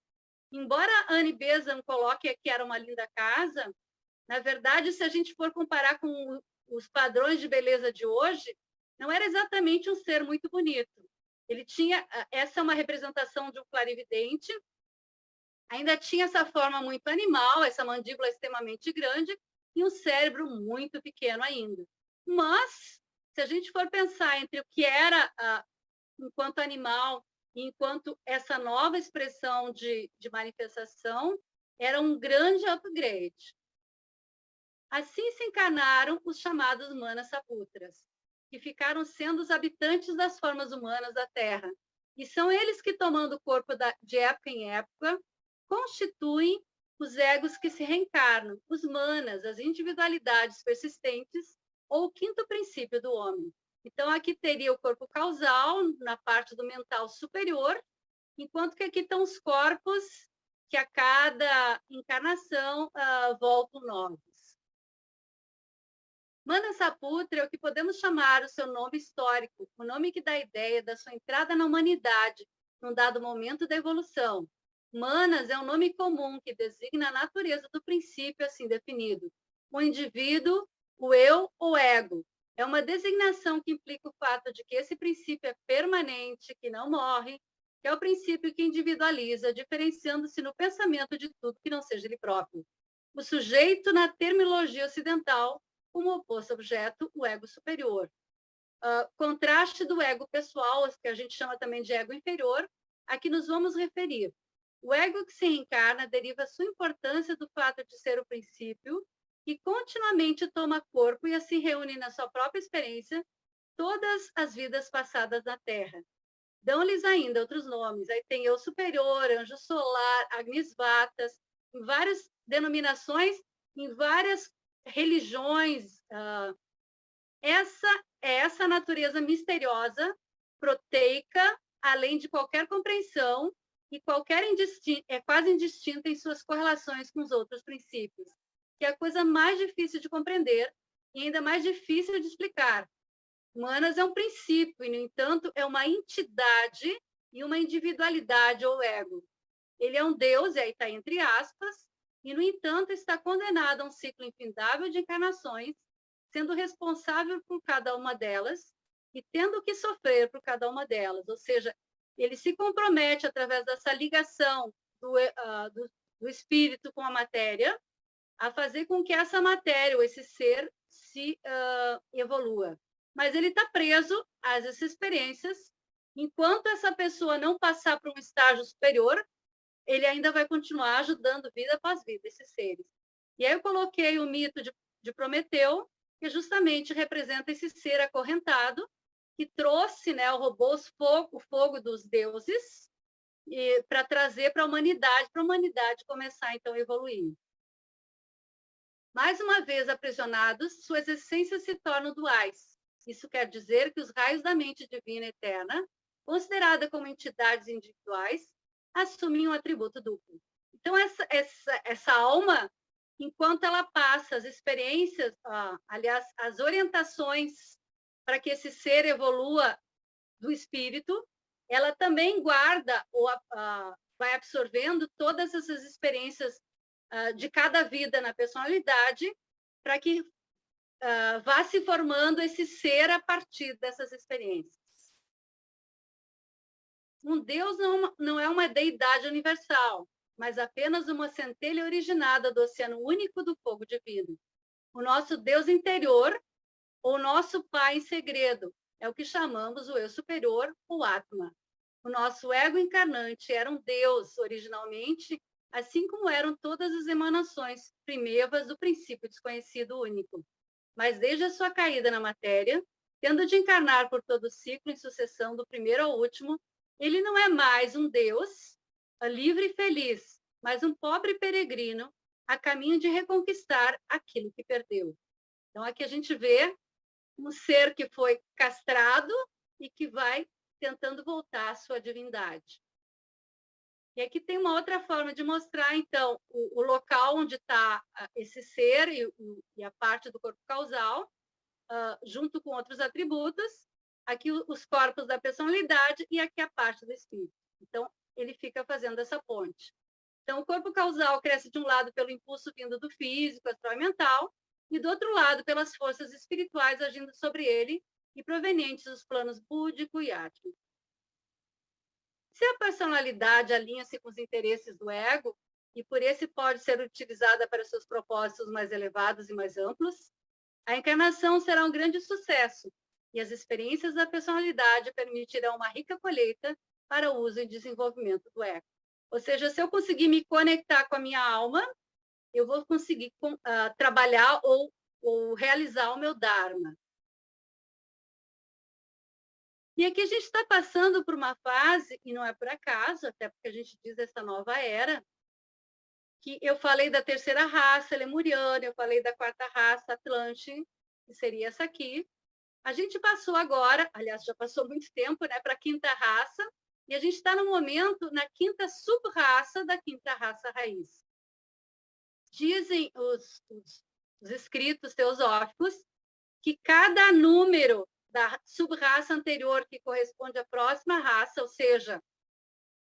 Embora Annie Besant coloque que era uma linda casa, na verdade, se a gente for comparar com os padrões de beleza de hoje, não era exatamente um ser muito bonito. Ele tinha, essa é uma representação de um clarividente, ainda tinha essa forma muito animal, essa mandíbula extremamente grande e um cérebro muito pequeno ainda. Mas, se a gente for pensar entre o que era enquanto animal e enquanto essa nova expressão de manifestação, era um grande upgrade. Assim se encarnaram os chamados Manasaputras, que ficaram sendo os habitantes das formas humanas da Terra. E são eles que, tomando o corpo de época em época, constituem os egos que se reencarnam, os manas, as individualidades persistentes, ou o quinto princípio do homem. Então, aqui teria o corpo causal, na parte do mental superior, enquanto que aqui estão os corpos que a cada encarnação voltam novos. Manasaputra é o que podemos chamar o seu nome histórico, o nome que dá a ideia da sua entrada na humanidade, num dado momento da evolução. Manas é um nome comum que designa a natureza do princípio assim definido. O indivíduo, o eu ou ego. É uma designação que implica o fato de que esse princípio é permanente, que não morre, que é o princípio que individualiza, diferenciando-se no pensamento de tudo que não seja ele próprio. O sujeito, na terminologia ocidental, como oposto objeto, o ego superior. Contraste do ego pessoal, que a gente chama também de ego inferior, a que nos vamos referir. O ego que se reencarna deriva sua importância do fato de ser o princípio que continuamente toma corpo e assim reúne na sua própria experiência todas as vidas passadas na Terra. Dão-lhes ainda outros nomes. Aí tem eu superior, anjo solar, agnisvatas, em várias denominações, em várias religiões. Essa natureza misteriosa, proteica, além de qualquer compreensão, e é quase indistinta em suas correlações com os outros princípios, que é a coisa mais difícil de compreender e ainda mais difícil de explicar. Manas é um princípio, e, no entanto, é uma entidade e uma individualidade ou ego. Ele é um Deus, e aí está entre aspas, e, no entanto, está condenado a um ciclo infindável de encarnações, sendo responsável por cada uma delas e tendo que sofrer por cada uma delas. Ou seja, ele se compromete, através dessa ligação do espírito com a matéria, a fazer com que essa matéria, ou esse ser, se evolua. Mas ele está preso a essas experiências, enquanto essa pessoa não passar para um estágio superior, ele ainda vai continuar ajudando vida após vida, esses seres. E aí eu coloquei o mito de Prometeu, que justamente representa esse ser acorrentado, que trouxe, né, roubou o fogo dos deuses, para trazer para a humanidade começar, então, a evoluir. Mais uma vez aprisionados, suas essências se tornam duais. Isso quer dizer que os raios da mente divina eterna, considerada como entidades individuais, assumem um atributo duplo. Então, essa alma, enquanto ela passa as experiências, aliás, as orientações para que esse ser evolua do espírito, ela também guarda ou vai absorvendo todas essas experiências de cada vida na personalidade, para que vá se formando esse ser a partir dessas experiências. Um Deus não é uma deidade universal, mas apenas uma centelha originada do oceano único do fogo divino. O nosso Deus interior, ou nosso Pai em segredo, é o que chamamos o eu superior, o Atma. O nosso ego encarnante era um Deus originalmente, assim como eram todas as emanações primevas do princípio desconhecido único. Mas desde a sua caída na matéria, tendo de encarnar por todo o ciclo em sucessão do primeiro ao último, ele não é mais um Deus livre e feliz, mas um pobre peregrino a caminho de reconquistar aquilo que perdeu. Então, aqui a gente vê um ser que foi castrado e que vai tentando voltar à sua divindade. E aqui tem uma outra forma de mostrar, então, o local onde está esse ser e a parte do corpo causal, junto com outros atributos, aqui os corpos da personalidade e aqui a parte do espírito. Então, ele fica fazendo essa ponte. Então, o corpo causal cresce de um lado pelo impulso vindo do físico, astral e mental, e do outro lado pelas forças espirituais agindo sobre ele e provenientes dos planos búdico e átmico. Se a personalidade alinha-se com os interesses do ego, e por esse pode ser utilizada para seus propósitos mais elevados e mais amplos, a encarnação será um grande sucesso, e as experiências da personalidade permitirão uma rica colheita para o uso e desenvolvimento do ego. Ou seja, se eu conseguir me conectar com a minha alma, eu vou conseguir trabalhar ou realizar o meu Dharma. E aqui a gente está passando por uma fase, e não é por acaso, até porque a gente diz essa nova era, que eu falei da terceira raça lemuriana, eu falei da quarta raça Atlante, que seria essa aqui. A gente passou agora, aliás, já passou muito tempo, né, para a quinta raça, e a gente está no momento na quinta sub-raça da quinta raça raiz. Dizem os escritos teosóficos que cada número da sub-raça anterior que corresponde à próxima raça, ou seja,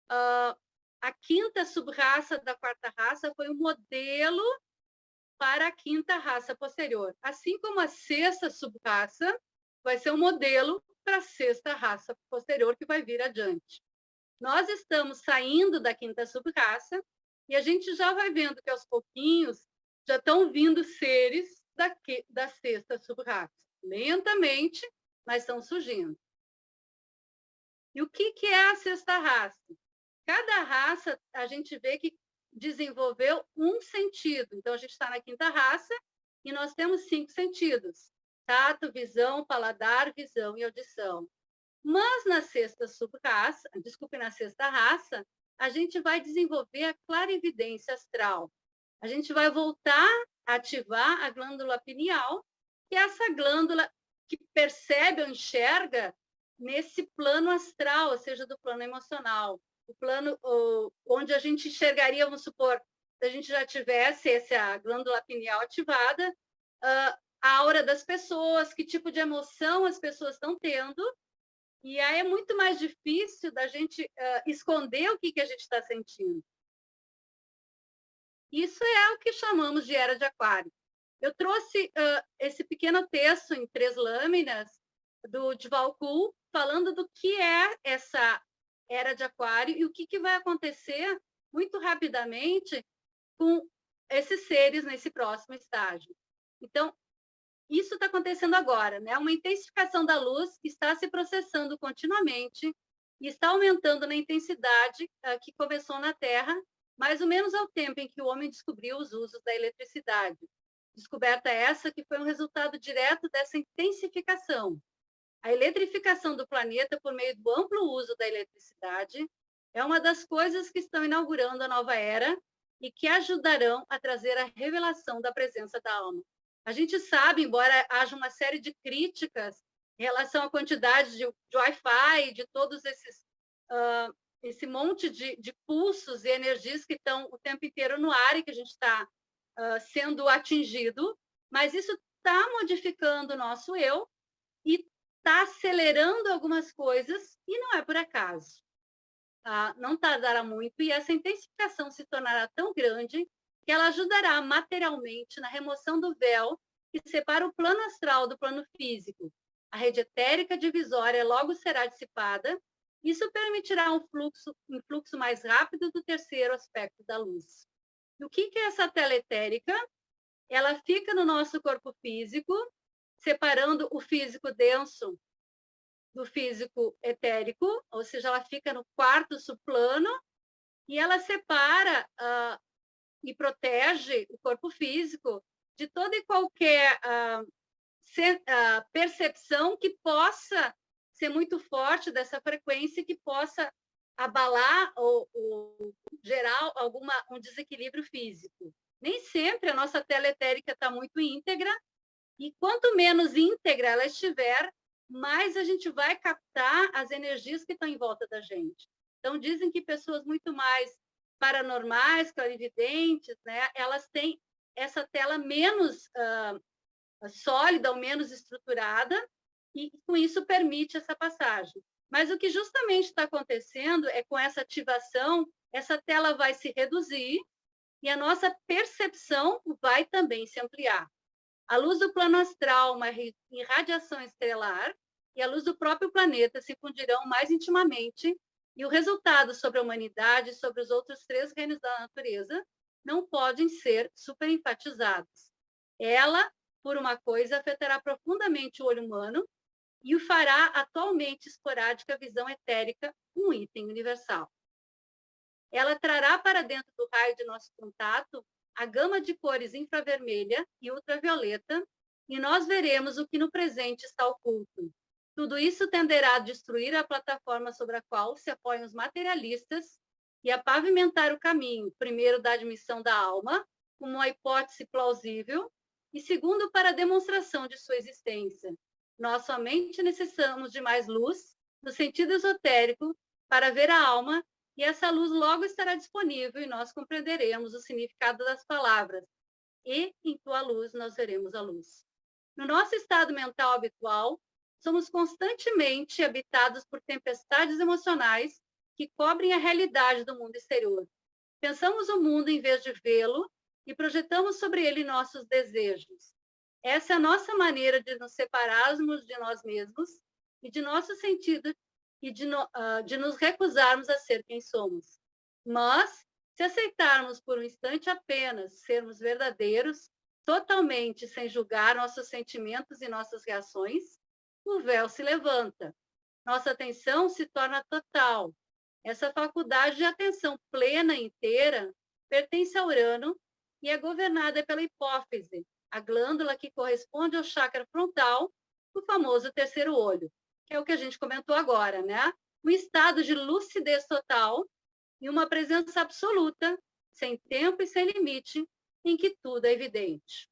a quinta sub-raça da quarta raça foi um modelo para a quinta raça posterior. Assim como a sexta sub-raça vai ser um modelo para a sexta raça posterior que vai vir adiante. Nós estamos saindo da quinta sub-raça e a gente já vai vendo que aos pouquinhos já estão vindo seres da sexta sub-raça. Lentamente, mas estão surgindo. E o que é a sexta raça? Cada raça, a gente vê que desenvolveu um sentido. Então, a gente está na quinta raça e nós temos 5 sentidos. Tato, visão, paladar, visão e audição. Mas na sexta sub-raça, na sexta raça, a gente vai desenvolver a clarividência astral. A gente vai voltar a ativar a glândula pineal, que é essa glândula que percebe ou enxerga nesse plano astral, ou seja, do plano emocional. O plano onde a gente enxergaria, vamos supor, se a gente já tivesse essa glândula pineal ativada, a aura das pessoas, que tipo de emoção as pessoas estão tendo, e aí é muito mais difícil da gente esconder o que a gente está sentindo. Isso é o que chamamos de Era de Aquário. Eu trouxe esse pequeno texto em 3 lâminas do Djwhal Khul, falando do que é essa Era de Aquário e o que vai acontecer muito rapidamente com esses seres nesse próximo estágio. Então, isso está acontecendo agora, né? Uma intensificação da luz está se processando continuamente e está aumentando na intensidade que começou na Terra, mais ou menos ao tempo em que o homem descobriu os usos da eletricidade. Descoberta essa que foi um resultado direto dessa intensificação. A eletrificação do planeta por meio do amplo uso da eletricidade é uma das coisas que estão inaugurando a nova era e que ajudarão a trazer a revelação da presença da alma. A gente sabe, embora haja uma série de críticas em relação à quantidade de Wi-Fi, de todos esse monte de pulsos e energias que estão o tempo inteiro no ar e que a gente está sendo atingido, mas isso está modificando o nosso eu e está acelerando algumas coisas e não é por acaso. Não tardará muito e essa intensificação se tornará tão grande que ela ajudará materialmente na remoção do véu que separa o plano astral do plano físico. A rede etérica divisória logo será dissipada. Isso permitirá um fluxo mais rápido do terceiro aspecto da luz. E o que é essa tela etérica? Ela fica no nosso corpo físico, separando o físico denso do físico etérico, ou seja, ela fica no quarto subplano e ela separa e protege o corpo físico de toda e qualquer percepção que possa ser muito forte dessa frequência, que possa abalar ou gerar um desequilíbrio físico. Nem sempre a nossa tela etérica está muito íntegra, e quanto menos íntegra ela estiver, mais a gente vai captar as energias que estão em volta da gente. Então, dizem que pessoas muito mais paranormais, clarividentes, né, elas têm essa tela menos sólida ou menos estruturada, e com isso permite essa passagem. Mas o que justamente está acontecendo é com essa ativação, essa tela vai se reduzir e a nossa percepção vai também se ampliar. A luz do plano astral, uma irradiação estelar, e a luz do próprio planeta se fundirão mais intimamente, e o resultado sobre a humanidade e sobre os outros 3 reinos da natureza não podem ser superenfatizados. Ela, por uma coisa, afetará profundamente o olho humano e o fará atualmente esporádica visão etérica um item universal. Ela trará para dentro do raio de nosso contato a gama de cores infravermelha e ultravioleta, e nós veremos o que no presente está oculto. Tudo isso tenderá a destruir a plataforma sobre a qual se apoiam os materialistas e a pavimentar o caminho, primeiro, da admissão da alma, como uma hipótese plausível, e segundo, para a demonstração de sua existência. Nós somente necessitamos de mais luz, no sentido esotérico, para ver a alma, e essa luz logo estará disponível e nós compreenderemos o significado das palavras. E, em tua luz, nós veremos a luz. No nosso estado mental habitual, somos constantemente habitados por tempestades emocionais que cobrem a realidade do mundo exterior. Pensamos o mundo em vez de vê-lo e projetamos sobre ele nossos desejos. Essa é a nossa maneira de nos separarmos de nós mesmos e de nosso sentido e de nos recusarmos a ser quem somos. Mas, se aceitarmos por um instante apenas sermos verdadeiros, totalmente sem julgar nossos sentimentos e nossas reações, o véu se levanta. Nossa atenção se torna total. Essa faculdade de atenção plena e inteira pertence a Urano e é governada pela hipófise, a glândula que corresponde ao chakra frontal, o famoso terceiro olho, que é o que a gente comentou agora, né? Um estado de lucidez total e uma presença absoluta, sem tempo e sem limite, em que tudo é evidente.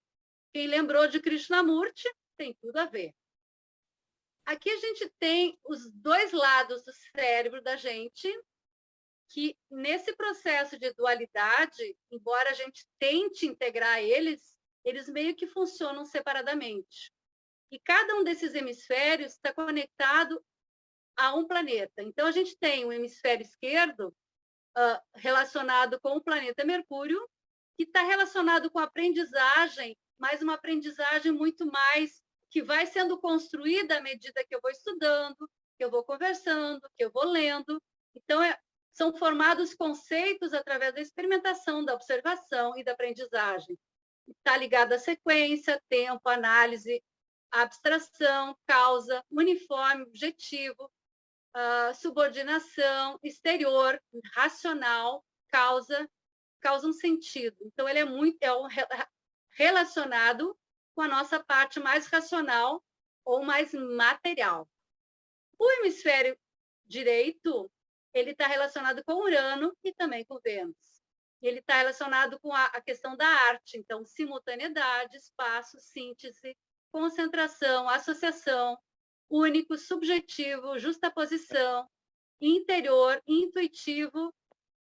Quem lembrou de Krishnamurti tem tudo a ver. Aqui a gente tem os 2 lados do cérebro da gente, que nesse processo de dualidade, embora a gente tente integrar eles meio que funcionam separadamente. E cada um desses hemisférios está conectado a um planeta. Então, a gente tem o hemisfério esquerdo relacionado com o planeta Mercúrio, que está relacionado com a aprendizagem, mas uma aprendizagem muito mais que vai sendo construída à medida que eu vou estudando, que eu vou conversando, que eu vou lendo. Então, são formados conceitos através da experimentação, da observação e da aprendizagem. Está ligado à sequência, tempo, análise, abstração, causa, uniforme, objetivo. subordinação, exterior, racional, causa um sentido. Então, ele relacionado com a nossa parte mais racional ou mais material. O hemisfério direito, ele está relacionado com Urano e também com Vênus. Ele está relacionado com a questão da arte, então, simultaneidade, espaço, síntese, concentração, associação, único, subjetivo, justaposição, interior, intuitivo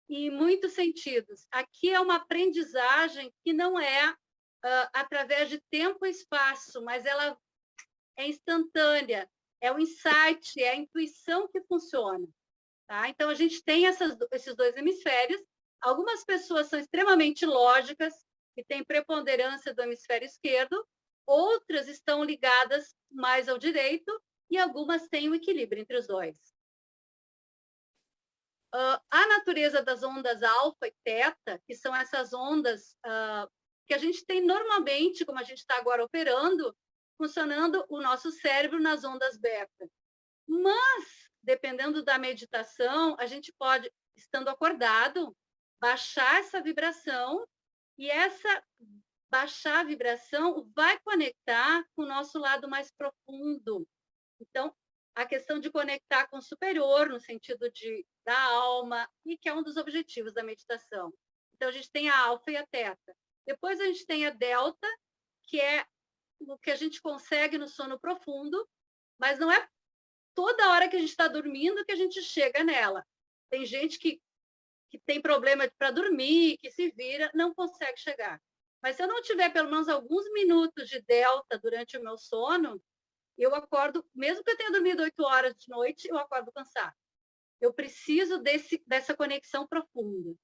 e muitos sentidos. Aqui é uma aprendizagem que não é através de tempo e espaço, mas ela é instantânea, é o insight, é a intuição que funciona. Tá? Então, a gente tem esses dois hemisférios. Algumas pessoas são extremamente lógicas e têm preponderância do hemisfério esquerdo, outras estão ligadas mais ao direito e algumas têm o equilíbrio entre os dois. A natureza das ondas alfa e teta, que são essas ondas que a gente tem normalmente, como a gente está agora operando, funcionando o nosso cérebro nas ondas beta. Mas, dependendo da meditação, a gente pode, estando acordado, baixar essa vibração e baixar a vibração vai conectar com o nosso lado mais profundo. Então, a questão de conectar com o superior, no sentido da alma, e que é um dos objetivos da meditação. Então, a gente tem a alfa e a teta. Depois, a gente tem a delta, que é o que a gente consegue no sono profundo, mas não é toda hora que a gente está dormindo que a gente chega nela. Tem gente que tem problema para dormir, que se vira, não consegue chegar. Mas se eu não tiver pelo menos alguns minutos de delta durante o meu sono, eu acordo, mesmo que eu tenha dormido 8 horas de noite, eu acordo cansado. Eu preciso dessa conexão profunda.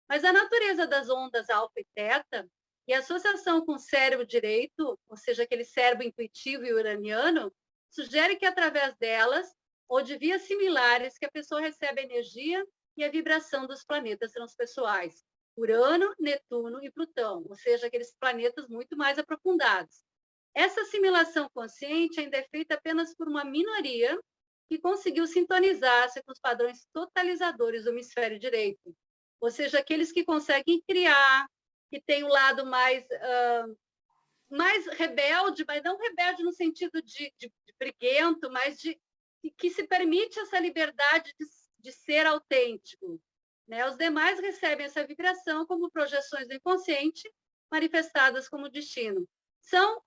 Mas a natureza das ondas alfa e teta e a associação com o cérebro direito, ou seja, aquele cérebro intuitivo e uraniano, sugere que através delas, ou de vias similares, que a pessoa recebe a energia e a vibração dos planetas transpessoais, Urano, Netuno e Plutão, ou seja, aqueles planetas muito mais aprofundados. Essa assimilação consciente ainda é feita apenas por uma minoria que conseguiu sintonizar-se com os padrões totalizadores do hemisfério direito, ou seja, aqueles que conseguem criar, que têm o lado mais rebelde, mas não rebelde no sentido de briguento, mas que se permite essa liberdade de ser autêntico. Né? Os demais recebem essa vibração como projeções do inconsciente, manifestadas como destino. São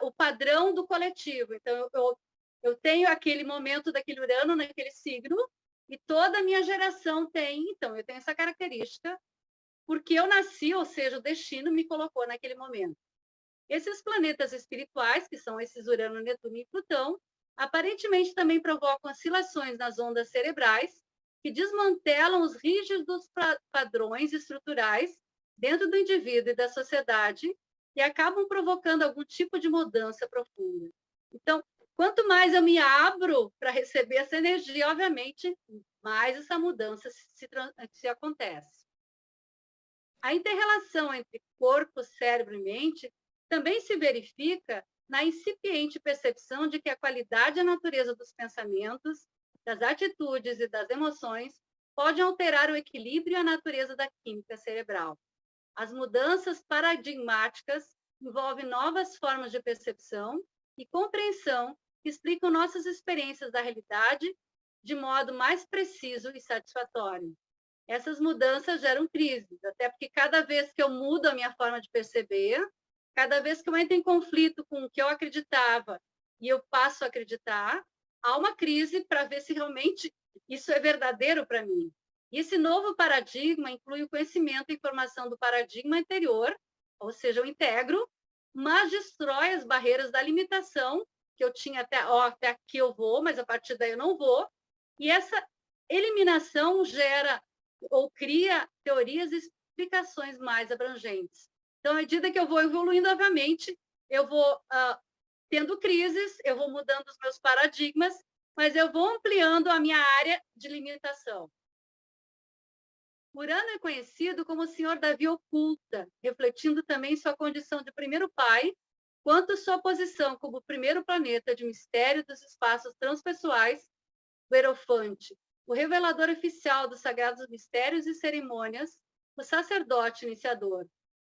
o padrão do coletivo. Então, eu tenho aquele momento daquele Urano naquele signo, e toda a minha geração tem. Então, eu tenho essa característica, porque eu nasci, ou seja, o destino me colocou naquele momento. Esses planetas espirituais, que são esses Urano, Netuno e Plutão, aparentemente também provocam oscilações nas ondas cerebrais, que desmantelam os rígidos padrões estruturais dentro do indivíduo e da sociedade e acabam provocando algum tipo de mudança profunda. Então, quanto mais eu me abro para receber essa energia, obviamente, mais essa mudança se acontece. A inter-relação entre corpo, cérebro e mente também se verifica na incipiente percepção de que a qualidade e a natureza dos pensamentos, das atitudes e das emoções pode alterar o equilíbrio e a natureza da química cerebral. As mudanças paradigmáticas envolvem novas formas de percepção e compreensão que explicam nossas experiências da realidade de modo mais preciso e satisfatório. Essas mudanças geram crises, até porque cada vez que eu mudo a minha forma de perceber, cada vez que eu entro em conflito com o que eu acreditava e eu passo a acreditar, há uma crise para ver se realmente isso é verdadeiro para mim. E esse novo paradigma inclui o conhecimento e informação do paradigma anterior, ou seja, eu integro, mas destrói as barreiras da limitação que eu tinha até aqui eu vou, mas a partir daí eu não vou. E essa eliminação gera ou cria teorias e explicações mais abrangentes. Então, à medida que eu vou evoluindo, obviamente, eu vou tendo crises, eu vou mudando os meus paradigmas, mas eu vou ampliando a minha área de limitação. Urano é conhecido como o senhor da via oculta, refletindo também sua condição de primeiro pai, quanto sua posição como primeiro planeta de mistério dos espaços transpessoais, o Hierofante, o revelador oficial dos sagrados mistérios e cerimônias, o sacerdote iniciador.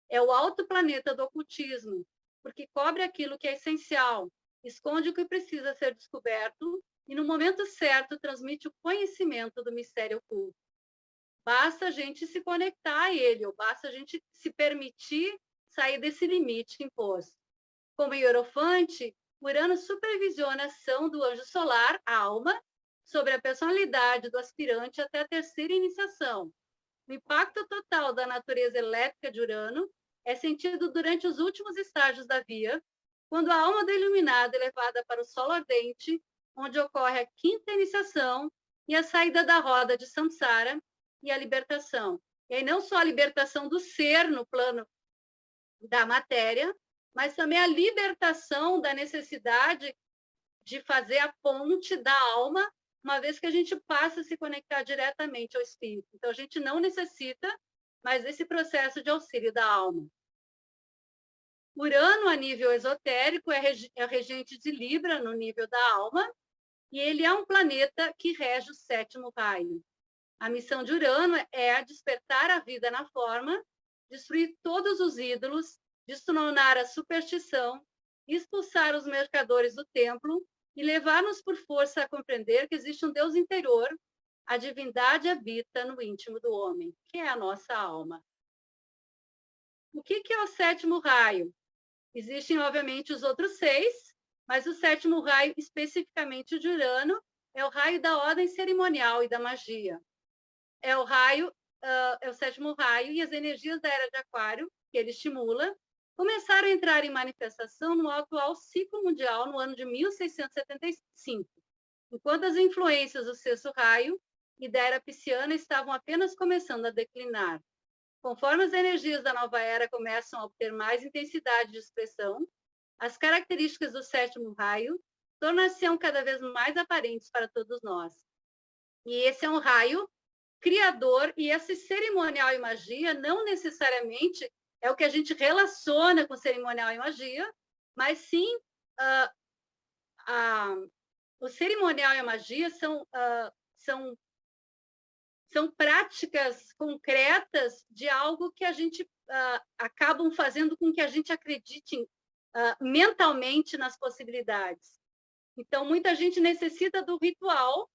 É o alto planeta do ocultismo, porque cobre aquilo que é essencial, esconde o que precisa ser descoberto e, no momento certo, transmite o conhecimento do mistério oculto. Basta a gente se conectar a ele, ou basta a gente se permitir sair desse limite imposto. Como hierofante, Urano supervisiona a ação do anjo solar, a alma, sobre a personalidade do aspirante até a terceira iniciação. O impacto total da natureza elétrica de Urano é sentido durante os últimos estágios da via, quando a alma do iluminado é levada para o solo ardente, onde ocorre a quinta iniciação e a saída da roda de samsara e a libertação. E aí não só a libertação do ser no plano da matéria, mas também a libertação da necessidade de fazer a ponte da alma, uma vez que a gente passa a se conectar diretamente ao espírito. Então, a gente não necessita mais desse processo de auxílio da alma. Urano, a nível esotérico, é regente de Libra, no nível da alma, e ele é um planeta que rege o sétimo raio. A missão de Urano é despertar a vida na forma, destruir todos os ídolos, destronar a superstição, expulsar os mercadores do templo e levar-nos por força a compreender que existe um Deus interior, a divindade habita no íntimo do homem, que é a nossa alma. O que é o sétimo raio? Existem, obviamente, os outros 6, mas o sétimo raio, especificamente o de Urano, é o raio da ordem cerimonial e da magia. É o raio, é o sétimo raio, e as energias da era de Aquário, que ele estimula, começaram a entrar em manifestação no atual ciclo mundial no ano de 1675, enquanto as influências do sexto raio e da era pisciana estavam apenas começando a declinar. Conforme as energias da nova era começam a obter mais intensidade de expressão, as características do sétimo raio tornam-se cada vez mais aparentes para todos nós. E esse é um raio criador, e esse cerimonial e magia não necessariamente é o que a gente relaciona com cerimonial e magia, mas sim o cerimonial e a magia são práticas concretas de algo que a gente acabam fazendo com que a gente acredite mentalmente nas possibilidades. Então, muita gente necessita do ritual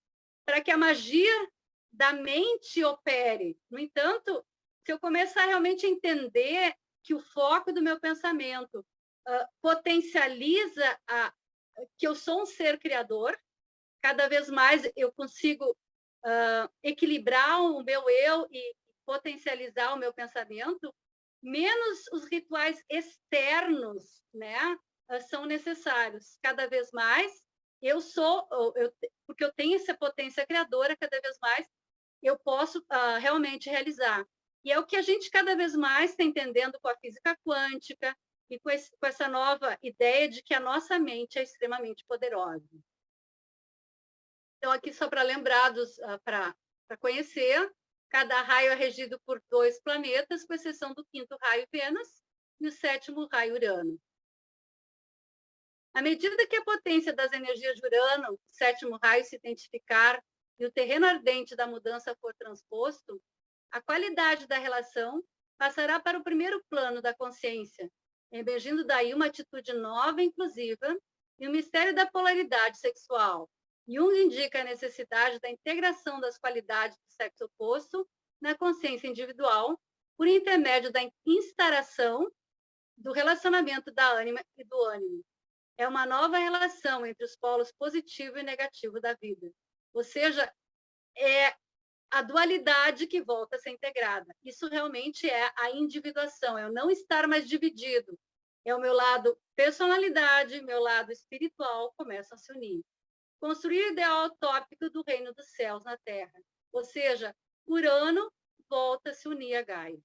para que a magia da mente opere. No entanto, se eu começar realmente a entender que o foco do meu pensamento potencializa que eu sou um ser criador, cada vez mais eu consigo equilibrar o meu eu e potencializar o meu pensamento, menos os rituais externos, né, são necessários. Cada vez mais porque eu tenho essa potência criadora, cada vez mais eu posso realmente realizar. E é o que a gente cada vez mais está entendendo com a física quântica e com essa nova ideia de que a nossa mente é extremamente poderosa. Então, aqui só para lembrar, para conhecer, cada raio é regido por 2 planetas, com exceção do 5º raio, Vênus, e o 7º raio, Urano. À medida que a potência das energias de Urano, o 7º raio, se identificar e o terreno ardente da mudança for transposto, a qualidade da relação passará para o primeiro plano da consciência, emergindo daí uma atitude nova e inclusiva e o mistério da polaridade sexual. Jung indica a necessidade da integração das qualidades do sexo oposto na consciência individual por intermédio da instauração do relacionamento da ânima e do ânimo. É uma nova relação entre os polos positivo e negativo da vida. Ou seja, é a dualidade que volta a ser integrada. Isso realmente é a individuação, é o não estar mais dividido. É o meu lado personalidade, meu lado espiritual começam a se unir. Construir o ideal utópico do reino dos céus na Terra. Ou seja, Urano volta a se unir a Gaia.